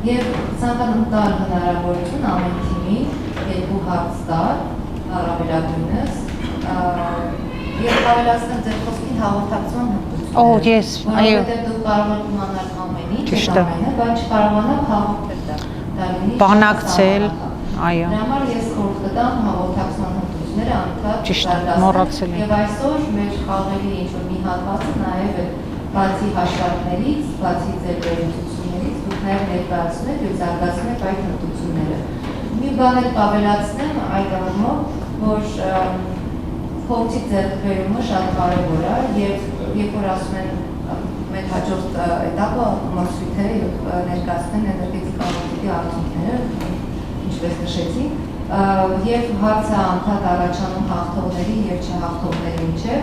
Speaker 1: Եվ ցանկանում տալ հնարավորություն ամեն թիմի երկու հարց տալ, առավելագույնս, եւ ավելացնել ձեր խոսքին հաղորդակցման հմտություն։
Speaker 3: Օ, ես, այո։
Speaker 1: Որովհետեւ դուք կարող եք իմանալ ամեն ինչ, բայց չկարողանաք հաղորդել դա։
Speaker 3: Բանակցել, այո։
Speaker 1: Դրա համար ես խորհուրդ կտամ հաղորդակցման հմտությունները անընդհատ
Speaker 3: մոռացել եմ։
Speaker 1: Եվ այսօր մեր խաղերի ինչ-որ մի հատվածը նաեւ է բացի հաշվարկներից, բացի ձեր վերլուծություններից, դուք նաեւ ներկայացնում եք եւ զարգացնում եք այդ հմտությունները։ Մի բան էլ կավելացնեմ այդ առումով, որ փորձի ձեռքբերումը շատ կարևոր է եւ երբ որ ասում են մեր հաջորդ этаպը մրցույթ է եւ ներկայացնեն էներգետիկ ոլորտի արդյունքները, ինչպես նշեցի, եւ հարցը անդադ առաջանում հաղթողների եւ չհաղթողների միջեւ,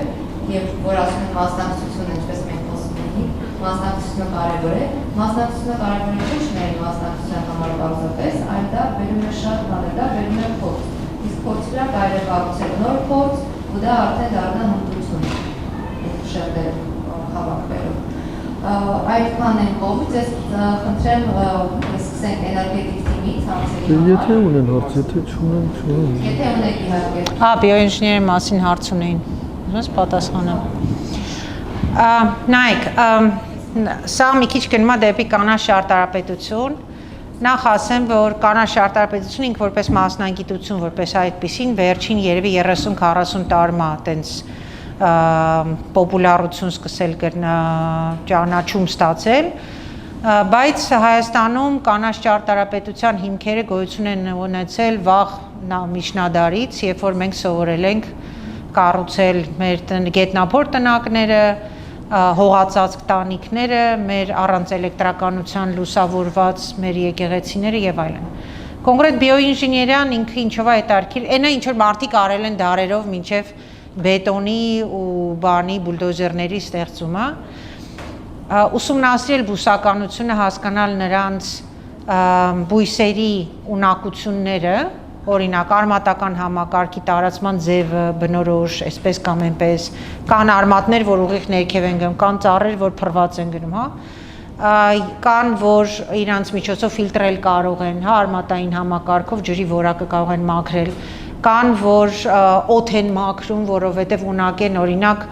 Speaker 1: եւ որ ասում են մասնակցությունը, ինչպես մենք խոսում ենք, մասնակցությունը կարևոր է։ Մասնակցությունը կարևոր է ոչ միայն մասնակցության համար բարձրապես, այլ դա բերում է շատ բաներ, դա բերում է փորձ։ Իսկ փորձի վրա կարելի է կառուցել նոր փորձ, ու դա արդեն դառնա հմտություն շերտեր հավաքվելով։ Այդքան են կողմից, ես խնդրեմ սկսենք էներգետիկ թիմից հարցերի համար։
Speaker 2: Եթե ունեն հարց, եթե չունեն, չունեն։
Speaker 1: Եթե ունեք իհարկե։
Speaker 3: Բիոինժեների մասին հարց ունեին, ոնց պատասխանեմ։ Նայեք, սա մի քիչ գնում է դեպի կանաչ արտարապետություն։ Նախ ասեմ, որ կանաչ արտարապետությունը ինքը որպես մասնագիտություն, որպես այդպեսին վերջին երևի 30-40 տարում է այտենց պոպուլարություն սկսել ճանաչում ստացել, բայց Հայաստանում կանաչ արտարապետության հիմքերը գոյություն են ունեցել վաղ միջնադարից, երբ որ մենք սովորել ենք կառուցել մեր գետնափոր տնակները, հողածածկ տանիքները, մեր առանց էլեկտրականության լուսավորված մեր եկեղեցիները եւ այլն։ Կոնկրետ բիոինժեներիան ինքը ինչով է հետարքիր, այնա ինչ որ մարդիկ արել են դարերով մինչեւ բետոնի ու բանի բուլդոզերների ստեղծումը, ուսումնասիրել բուսականությունը, հասկանալ նրանց բույսերի ունակությունները, օրինակ արմատական համակարգի տարածման ձևը, բնորոշ, այսպես կամ այնպես, կան արմատներ, որ ուղիղ ներքև են գնում, կան ծառեր, որ փռված են գնում, կան, որ իրանց միջոցով ֆիլտրել կարող են, արմատային համակարգով ջրի որակը կարող են մաքրել, կան, որ օդ են մաքրում, որովհետև ունակ են, օրինակ,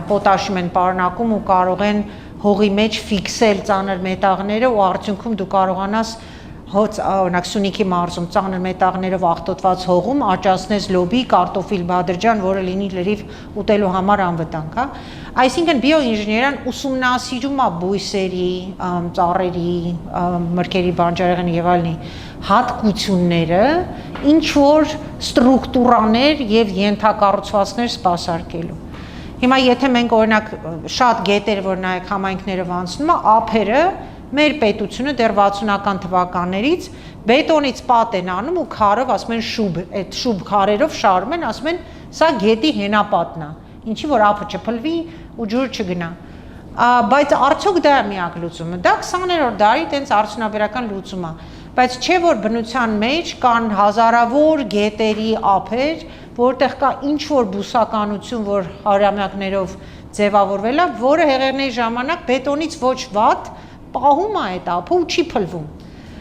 Speaker 3: պոտաշիում են պարունակում ու կարող են հողի մեջ ֆիքսել ծանր մետաղները ու արդյունքում դու կարողանաս օրինակ Սյունիքի մարզում ծանր մետաղներով աղտոտված հողում աճացնես լոբի, կարտոֆիլ, բադրջան, որը լինի լրիվ ուտելու համար անվտանգ, հա։ Այսինքն բիոինժեներիան ուսումնասիրում է բույսերի, ծառերի, մրգերի բանջարեղենի եւ այլնի հատկությունները, ինչ որ ստրուկտուրաներ եւ ենթակառուցվածքներ սպասարկելու։ Հիմա եթե մենք օրինակ շատ գետեր որ նայեք համայնքներով անցնում է, ափերը մեր պետությունը դեռ 60-ական թվականներից բետոնից պատ են անում ու քարով ասում են շուբ, այդ շուբ քարերով շարում են, ասում են սա գետի հենապատն է, ինչի որ ափը չփլվի ու ջուր չգնա։ Բայց արդյոք դա է միակ լուծումը։ Դա 20-րդ դարի տենց արդյունաբերական լուծում է, բայց չէ որ բնության մեջ կան հազարավոր գետերի ափեր, որտեղ կա ինչ որ բուսականություն, որ հարյուրամյակներով ձևավորվել է, որը հեղեղների ժամանակ բետոնից ոչ վատ պահում է այդ ափը ու չի փլվում։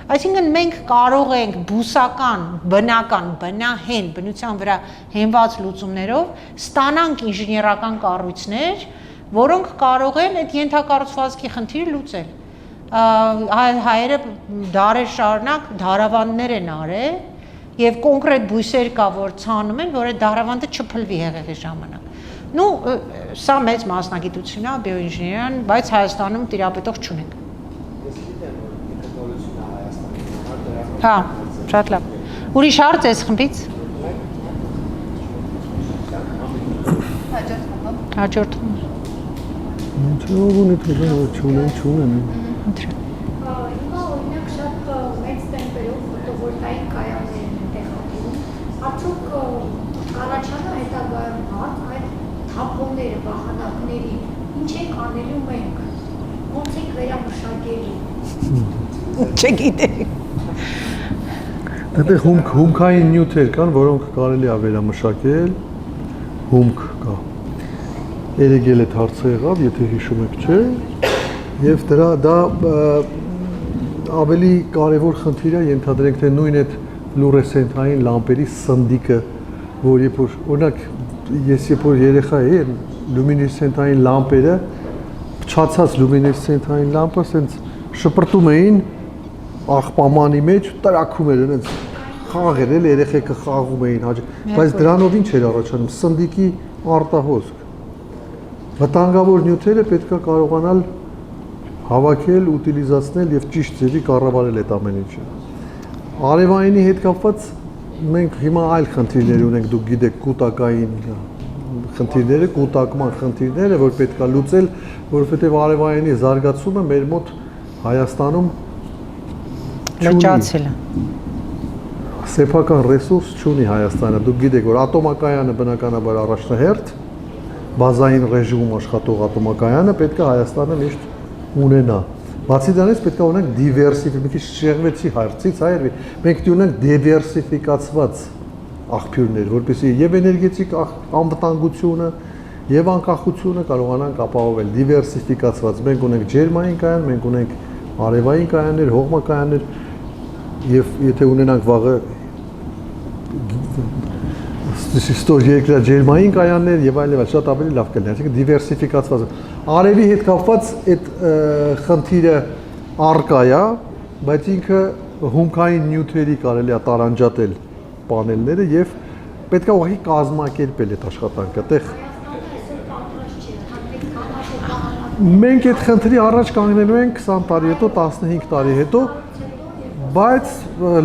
Speaker 3: Այսինքն մենք կարող ենք բուսական, բնական, բնահեն, բնության վրա հենված լուծումներով ստանանք ինժեներական կառույցներ, որոնք կարող են այդ ենթակառուցվածքի խնդիրը լուծել։ Հայերը դարեր շարունակ դարավանդներ են արել եւ կոնկրետ բույսեր կա, որ ցանում են, որ այդ դարավանդը չփլվի հեղեղի ժամանակ։ Ну, սա մեծ մասնագիտություն է բիոինժեներիան, բայց Հայաստանում տիրապետող չունենք։ Հա, շատ լավ։ Ուրիշ հարց ես խմբից։ Հաջորդ խումբ։
Speaker 2: Ինչ ունի դու չունեն։
Speaker 4: Հիմա օրինակ շատ մեծ տեմպերով ֆոտովոլտաիկ կայաններ են տեղադրում, արդյոք առաջանա հետագայում հարց այդ թափոնները, վահանակների, ինչ ենք անելու մենք, ոնց ենք վերամշակելու։
Speaker 3: Չգիտեմ։
Speaker 2: Այդտեղ հումքային նյութեր կան, որոնք կարելի է վերամշակել, հումք կա։ Երեգել այդ հարցը եղավ, եթե հիշում եք, չէ, եւ դա ավելի կարևոր խնդիր է, ենթադրենք թե նույն այդ ֆլուրեսենտային լամպերի սնդիկը, որ երբ որ օրինակ ես երբ որ երեխա էի, լումինեսցենտային լամպերը, փչացած լումինեսցենտային լամպը ասենց շպրտում էին աղբամանի մեջ, տրակում էր այնց խաղեր էլ երեխեքը խաղում էին, բայց դրանով ինչ էր առաջանում, սնդիկի արտահոսք։ Վտանգավոր նյութերը պետք է կարողանալ հավաքել, ուտիլիզացնել եւ ճիշտ ձևի կառավարել այդ ամեն ինչը։ Արևայինի հետ կապված մենք հիմա այլ խնդիրներ ունենք, դուք գիտեք, կուտակային խնդիրները, կուտակման խնդիրները, որ պետք է լուծել, որովհետեւ արևայինի զարգացումը մեր մոտ Հայաստանում
Speaker 3: լճացել է։
Speaker 2: Սեփական ռեսուրս չունի Հայաստանը։ Դուք գիտեք, որ ատոմակայանը բնականաբար առաջնահերթ, բազային ռեժիմում աշխատող ատոմակայանը պետք է Հայաստանը միշտ ունենա։ Բացի դրանից պետք է ունենք դիվերսիֆիկացված, մի քիչ շեղվեցի հարցից, այլ մենք պետք է ունենք դիվերսիֆիկացված աղբյուրներ, որպեսզի եւ էներգետիկ անվտանգությունը եւ անկախությունը կարողանանք ապահովել դիվերսիֆիկացված։ Մենք ունենք ջերմային կայան, մենք ունենք արևային կայաններ, հողմակայաններ եւ եթե ունենանք վաղը երկրա ջերմային կայաններ եւ այլն շատ ավելի լավ կլինի, այսինքն դիվերսիֆիկացված։ Արևի հետ կապված այդ խնդիրը առկա է, բայց ինքը հումքային նյութերի կարելի է տարանջատել պանելները եւ պետք է ուղղակի կազմակերպել այդ աշխատանքը։ Այդտեղ մենք այդ խնդրի առաջ կանգնելու ենք 20 տարի հետո, 15 տարի հետո, բայց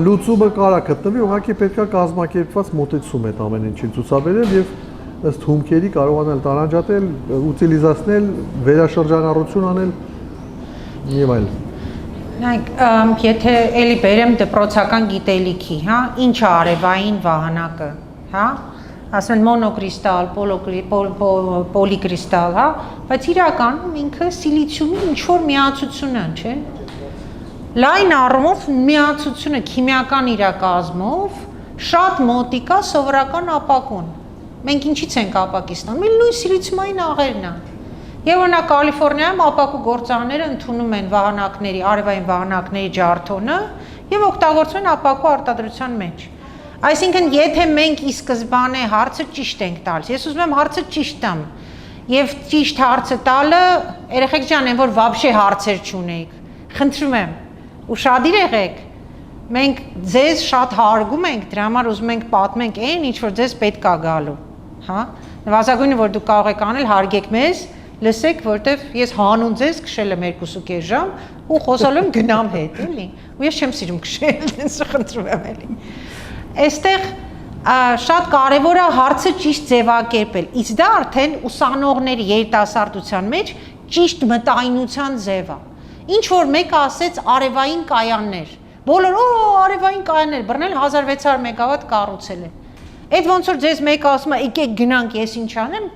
Speaker 2: լուծումը կարա գտնվի, ուղղակի պետք է կազմակերպված մոտեցում այդ ամեն ինչին ցուցաբերել եւ ըստ հումքերի կարողանալ տարանջատել, ուտիլիզացնել, վերաշրջանառություն անել եւ այլն։
Speaker 3: Նայեք, եթե էլի բերեմ դպրոցական գիտելիքի, հա, ինչ է արևային վահանակը, հա, ասում են մոնոկրիստալ, պոլիկրիստալ, հա, բայց իրականում ինքը սիլիցիումի ինչ-որ միացություն է, չէ՞։ Լայն առումով միացությունը քիմիական իրակազմով շատ մոտիկ է սովորական ապակուն։ Մենք ինչից ենք ապակի ստանում, իլ նույն սիլիցիումային աղերն է։ Եվ օրինակ Կալիֆոռնիայում ապակու գործարանները ընդունում են վահանակների, արևային վահանակների ջարդոնը եւ օգտագործում են ապակու արտադրության մեջ։ Այսինքն, եթե մենք ի սկզբանե հարցը ճիշտ ենք տալիս, ես ուզում եմ հարցը ճիշտ տամ, եւ ճիշտ հարցը տալը, երեխեք ջան, այն որ վաբշե հարցեր չունեիք, խնդրում եմ, ուշադիր եղեք, Մենք ձեզ շատ հարգում ենք, դրա համար ուզում ենք պատմենք այն, ինչ որ ձեզ պետք է գալու, հա։ Նվազագույնը որ դուք կարող եք անել, հարգեք մեզ, լսեք, որտեվ ես հանուն ձեզ քշել եմ 2.5 ժամ ու խոսալու եմ գնամ հետ, էլի։ Ու ես չեմ սիրում քշել, ինձ խնդրում եմ էլի։ Այստեղ շատ կարևոր է հարցը ճիշտ ձևակերպել։ Իսկ դա արդեն ուսանողների երիտասարդության մեջ ճիշտ մտայնության ձև է։ Ինչ որ մեկը ասեց արևային կայաններ։ Բոլորը արևային կայաններ, բռնել 1600 մեգավատ կառուցել են։ Այդ ոնց որ ձեզ մեկը ասում է, եկեք գնանք, ես ինչ անեմ,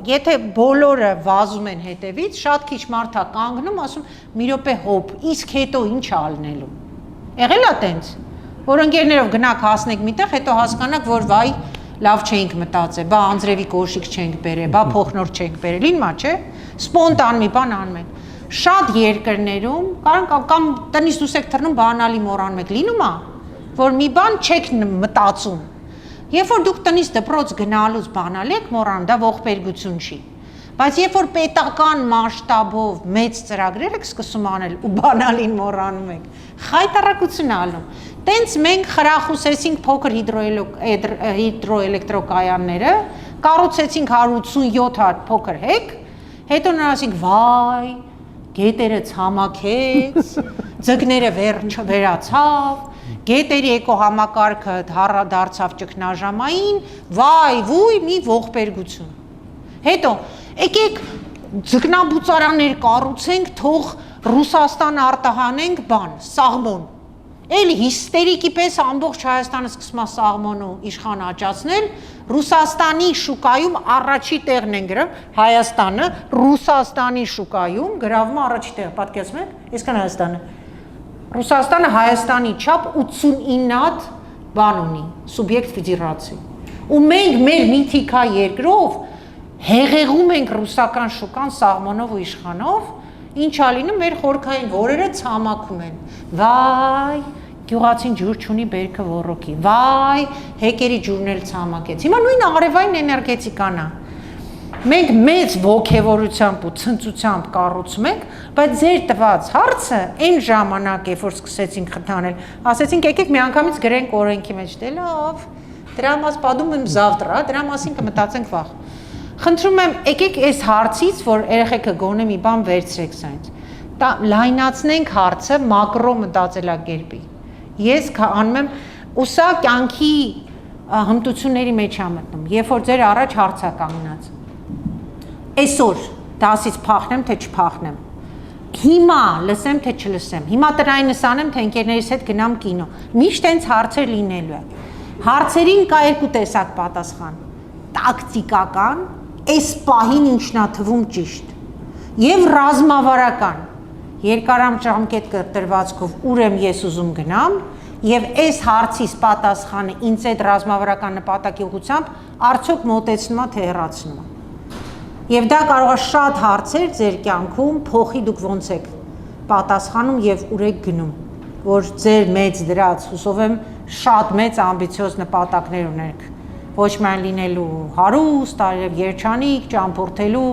Speaker 3: եթե բոլորը վազում են հետևից, շատ քիչ մարդ է կանգնում, ասում մի րոպե հոп, իսկ հետո ինչ է ալնելու։ Եղել է տենց, որ ընկերներով գնաք հասնեք միտեղ, հետո հասկանաք, որ վայ լավ չէինք մտածել, բա անձրևի կոշիկ չենք բերել, բա փոխնորդ չենք բերել, ինմա չէ, սպոնտան մի բան անում են։ Շատ երկրներում կամ տնից դուրս եք թռնում բանալի մոռանում եք, լինում է, որ մի բան չեք մտածում։ Երբ որ դուք տնից դպրոց գնալուց բանալ եք մոռանում, դա ողբերգություն չի։ Բայց երբ որ պետական մասշտաբով մեծ ծրագրեր եք սկսում անել ու բանալին մոռանում եք, խայտարակություն ալում։ Տենց մենք խրախուսեցինք փոքր հիդրոէլեկտրոկայանները, կառուցեցինք 187 հատ փոքր հեկ, հետո նրանք վայ, գետերը ցամաքեց, ձկները վերացավ, գետերի էկոհամակարգը դարձավ ճգնաժամային, վայ, վույ, մի ողբերգություն։ Հետո եկեք ձկնաբուծարաններ կառուցենք, թող Ռուսաստան արտահանենք բան, սաղմոն։ Էլ հիստերիկի պես ամբողջ Հայաստանը սկսում է սաղմոնը իշխան աճացնել, Ռուսաստանի շուկայում առաջի տեղն են գրում, Հայաստանը Ռուսաստանի շուկայում գրավում է առաջի տեղ, պատկերացնում եք, այսքան Հայաստանը։ Ռուսաստանը Հայաստանի չափ 89 հատ բան ունի, սուբյեկտ ֆեդերացի։ Ու մենք մեր միթիկա երկրով հեղեղում ենք ռուսական շուկան սաղմոնով ու իշխանով, ինչ ալինում մեր խորքային հորերը ցամաքում են։ Վայ, գյուղացին ջուր չունի բերքը ոռոգի։ Վայ, հեկերի ջուրն էլ ցամաքեց։ Հիմա նույն արևային էներգետիկան է։ Մենք մեծ ողջևորությամբ ու ցնծությամբ կառուցում ենք, բայց ձեր տված հարցը այն ժամանակ, երբ որ սկսեցինք խթանել, ասեցինք եկեք մի անգամից գրենք օրենքի մեջ, դե լավ, դրա մաս պատում եմ завтра, դրա մասին կմտածենք վաղ։ Խնդրում եմ, եկեք այս հարցից, որ երեխեքը գոնե մի բան վերցրեք սրանից, լայնացնենք հարցը մակրո մտածելակերպի։ Ես անում եմ, ու սա կյանքի հմտությունների մեջ է մտնում, երբ որ ձեր առաջ հարց է կանգնած։ Այսօր դասից փախնեմ, թե չփախնեմ։ Հիմա լսեմ, թե չլսեմ։ Հիմա տրայնս անեմ, թե ընկերներիս հետ գնամ կինո։ Միշտ այնց հարցեր լինելու է։ Հարցերին կա երկու տեսակ պատասխան։ Տակտիկական, այս պահին ինչն է թվում ճիշտ, եւ ռազմավարական։ Երկարաժամկետ կտրվածքով ուր եմ ես ուզում գնամ, եւ այս հարցից պատասխանը ինձ այդ ռազմավարական նպատակի ուղղությամբ արդյոք մոտեցնում է թե հեռացնում է։ Եվ դա կարող է շատ հարցեր ձեր կյանքում փոխի դուք ոնց եք պատասխանում եւ ուր եք գնում, որ ձեր մեծ դրած հուսով եմ շատ մեծ ամբիցիոզ նպատակներ ունեք, ոչ միայն լինելու հարուստ, այլև երջանիկ, ճամփորդելու,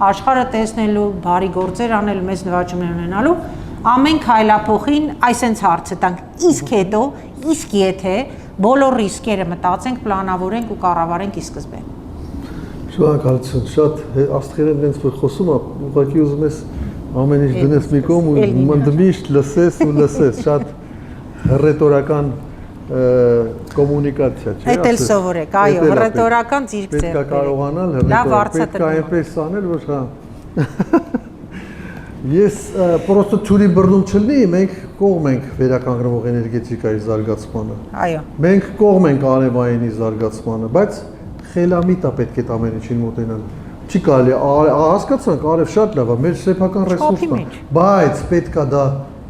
Speaker 3: աշխարհը տեսնելու, բարի գործեր անելու, մեծ նվաճումներ ունենալու, ամեն քայլափոխին այսենց հարցը տանք, իսկ հետո, իսկ եթե բոլոր ռիսկերը մտածենք, պլանավորենք ու կառավարենք ի սկզբ에։
Speaker 2: Շնորհակալություն, շատ աստղերեն դենց որ խոսում է, ուղղակի ուզում ես ամեն ինչ դնես մի կողմ ու միշտ լսես ու լսես, շատ ռետորական կոմունիկացիա, չէ՞։
Speaker 3: Այդ էլ սովորեք, այո, ռետորական ձիրք ձեռք
Speaker 2: պետք է կարողանալ պետք է այնպես անել, որ հա։ Ես պրոստը թուրի բռնում չլինի, մենք կողմ ենք վերականգնվող էներգետիկայի զարգացմանը։
Speaker 3: Այո։
Speaker 2: Մենք կողմ ենք արևայինի զարգացմանը, բայց խելամիտ է պետք է ամեն ինչին մոտենալ։ Չի կարելի, հասկացանք, արև շատ լավ է, մեր սեփական ռեսուրսն է, բայց պետք է դա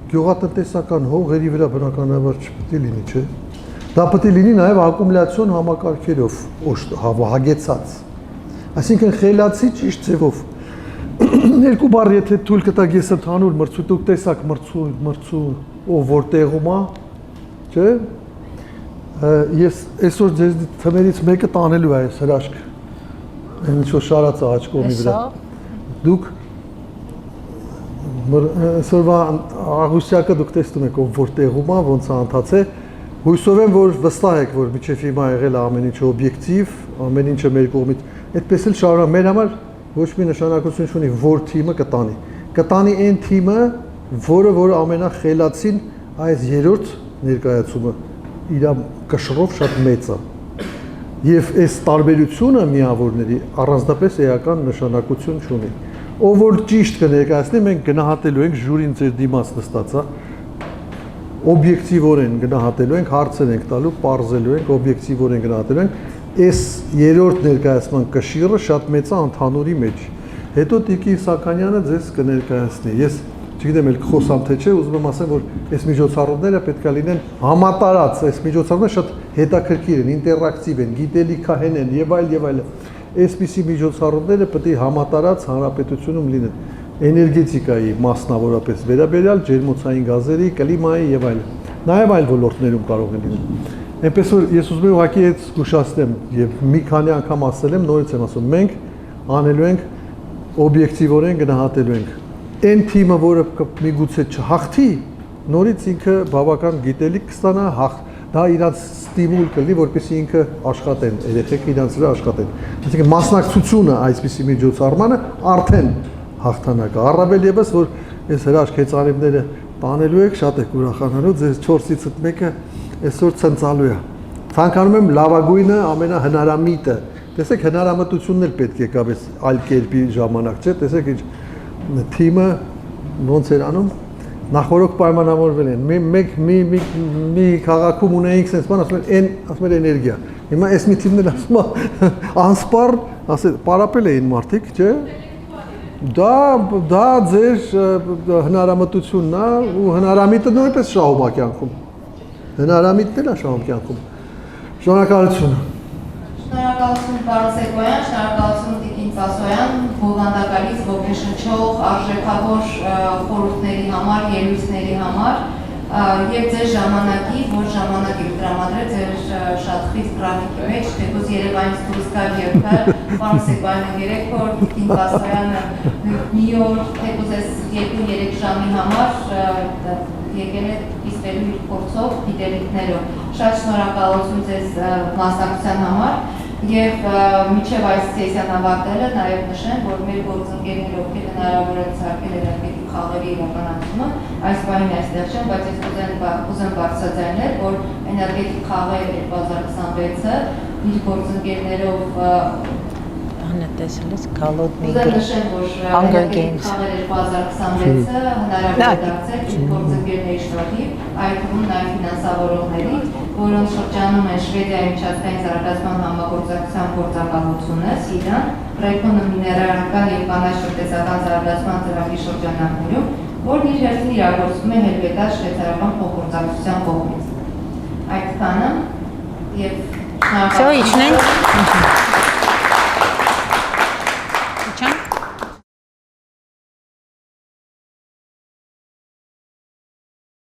Speaker 2: գյուղատնտեսական հողերի վրա բնականաբար չպետք է լինի, չէ՞։ Դա պետք է լինի նաև ակումուլյացիոն համակարգերով հագեցած։ Այսինքն խելացի ճիշտ ձևով։ Երկու բառ եթե թույլ կտակ ես ընդհանուր մրցույթ, դուք տեսակ մրցու ով որ տեղում է, չէ՞։ Ես այսօր ձեզ թմերից մեկը տանելու է այս հրաշք, այն ինչ որ շարած է աչքովի վրա։ Դուք Այսօրվա Աղուստյակը դուք տեսնում եք ով որտեղում է, ոնց է ընթացել։ Հույսով եմ, որ վստահ եք, որ միջև հիմա եղել է ամեն ինչ օբյեկտիվ, ամեն ինչը մեր կողմից։ Այդպես էլ շարունակ մեր համար ոչ մի նշանակություն չունի, որ թիմը կտանի։ Կտանի այն թիմը, որը ամենախելացին այս երրորդ ներկայացումը իր կշռով շատ մեծ է։ Եվ այս տարբերությունը միավորների առանձնապես էական նշանակություն չունի։ Ով որ ճիշտ կներկայացնի, մենք գնահատելու ենք ժյուրին ձեր դիմաց նստած է, օբյեկտիվորեն գնահատելու ենք, հարցեր ենք տալու, պարզելու ենք, օբյեկտիվորեն գնահատելու ենք, այս երրորդ ներկայացման կշիռը շատ մեծ է ընդհանուրի մեջ։ Հետո Տիկին Սաքանյանը ձեզ կներկայացնի։ Ես չգիտեմ էլ կխոսամ թե չէ, ուզում եմ ասեմ, որ այս միջոցառումները պետք է լինեն համատարած, այս միջոցառումները շատ հետաքրքիր են, ինտերակտիվ են, գիտելիքահեն են եւ այլ։ Այսպիսի միջոցառումները պետք է համատարած հանրապետությունում լինեն էներգետիկայի մասնավորապես վերաբերյալ ջերմոցային գազերի, կլիմայի եւ այլ։ Նաեւ այլ ոլորտներում կարող են լինել։ Այնպես որ ես ուզում եմ ուղղակի այդ զգուշացնեմ եւ մի քանի անգամ ասել եմ, նորից եմ ասում, մենք անելու ենք օբյեկտիվորեն գնահատելու ենք։ Այն թիմը, որը միգուցե չհաղթի, նորից ինքը բավական գիտելիք կստանա, դա իրանց ստիմուլ կլինի, որպեսզի ինքը աշխատեն, երեխեքը իրանց վրա աշխատեն։ Այսինքն մասնակցությունը այսպիսի միջոցառմանը արդեն հաղթանակը։ Առավել եւս, որ այս հրաշք հեծանիվները տանելու եք, շատ եք ուրախանալու, ձեզ 4-ից 1-ը այսօր ցնցալու է։ Ցանկանում եմ լավագույնը, ամենահնարամիտը։ Տեսեք, հնարամտությունն էլ պետք է կապես այլ կերպի ժամանակ, չէ՞, տեսեք ինչ թիմը ոնց էր անում, նախորդ պայմանավորվել են։ Մենք մի քաղաքում ունեինք sense բան, ասում են էներգիա։ Հիմա այս մի թիմն էլ ասում է անսպար, ասել, պարապել էին մարդիկ, չէ՞։ Դա ձեր հնարամտությունն է ու հնարամիտը նույնպես շահում է կյանքում։ Հնարամիտն էլ է շահում կյանքում։ Շնորհակալություն։
Speaker 1: Շնորհակալություն պարոն Սեկոյան, շնորհակալություն Տիկին Ծասոյան, բովանդակալից ոգեշնչող արժեքավոր խորհուրդների համար, ելույթների համար եւ ձեր ժամանակի, որ ժամանակ եք տրամադրել ձեր շատ խիստ գրաֆիկի մեջ, թեկուզ Երևանից դուրս գալ եւ գալ, պարոն Սեկոյանը 3 օր, Տիկին Ծասոյանը մի օր, թեկուզ այս 2-3 ժամի համար եկել է իսպելու իր փորձով, գիտելիքներով։ Շատ շնորհակալություն ձեզ մասնակցության համար եւ մինչեւ այս սեսիան ավարտելը նաեւ նշեմ, որ մեր գործընկերները, ովքեր հնարավոր է ցարկել էներգետիկ խաղերի իրականացումը, այս բանին այստեղ չեն, բայց ես ուզեմ բարձրաձայնել, որ էներգետիկ խաղեր 2026-ը իր գործընկերներով
Speaker 3: Անտեսելս Call
Speaker 1: Ուզեմ նշեմ, որ
Speaker 3: Hunger Games
Speaker 1: խաղեր 2026-ը հնարավոր է դարձել իր գործընկերների շնորհիվ, այդ թվում նաև ֆինանսավորողների, որոնց շրջանում են Շվեդիայի միջազգային զարգացման համագործակցության գործակալությունը, Սիրան, Ռեյկոնը միներալական եւ կանաչ տնտեսական զարգացման ծրագրի շրջանակներում, որն իր հերթին իրագործվում է Հելվետար շվեյցարական փոխգործակցության կողմից։ Այդ քանը եւ շնորհակալություն։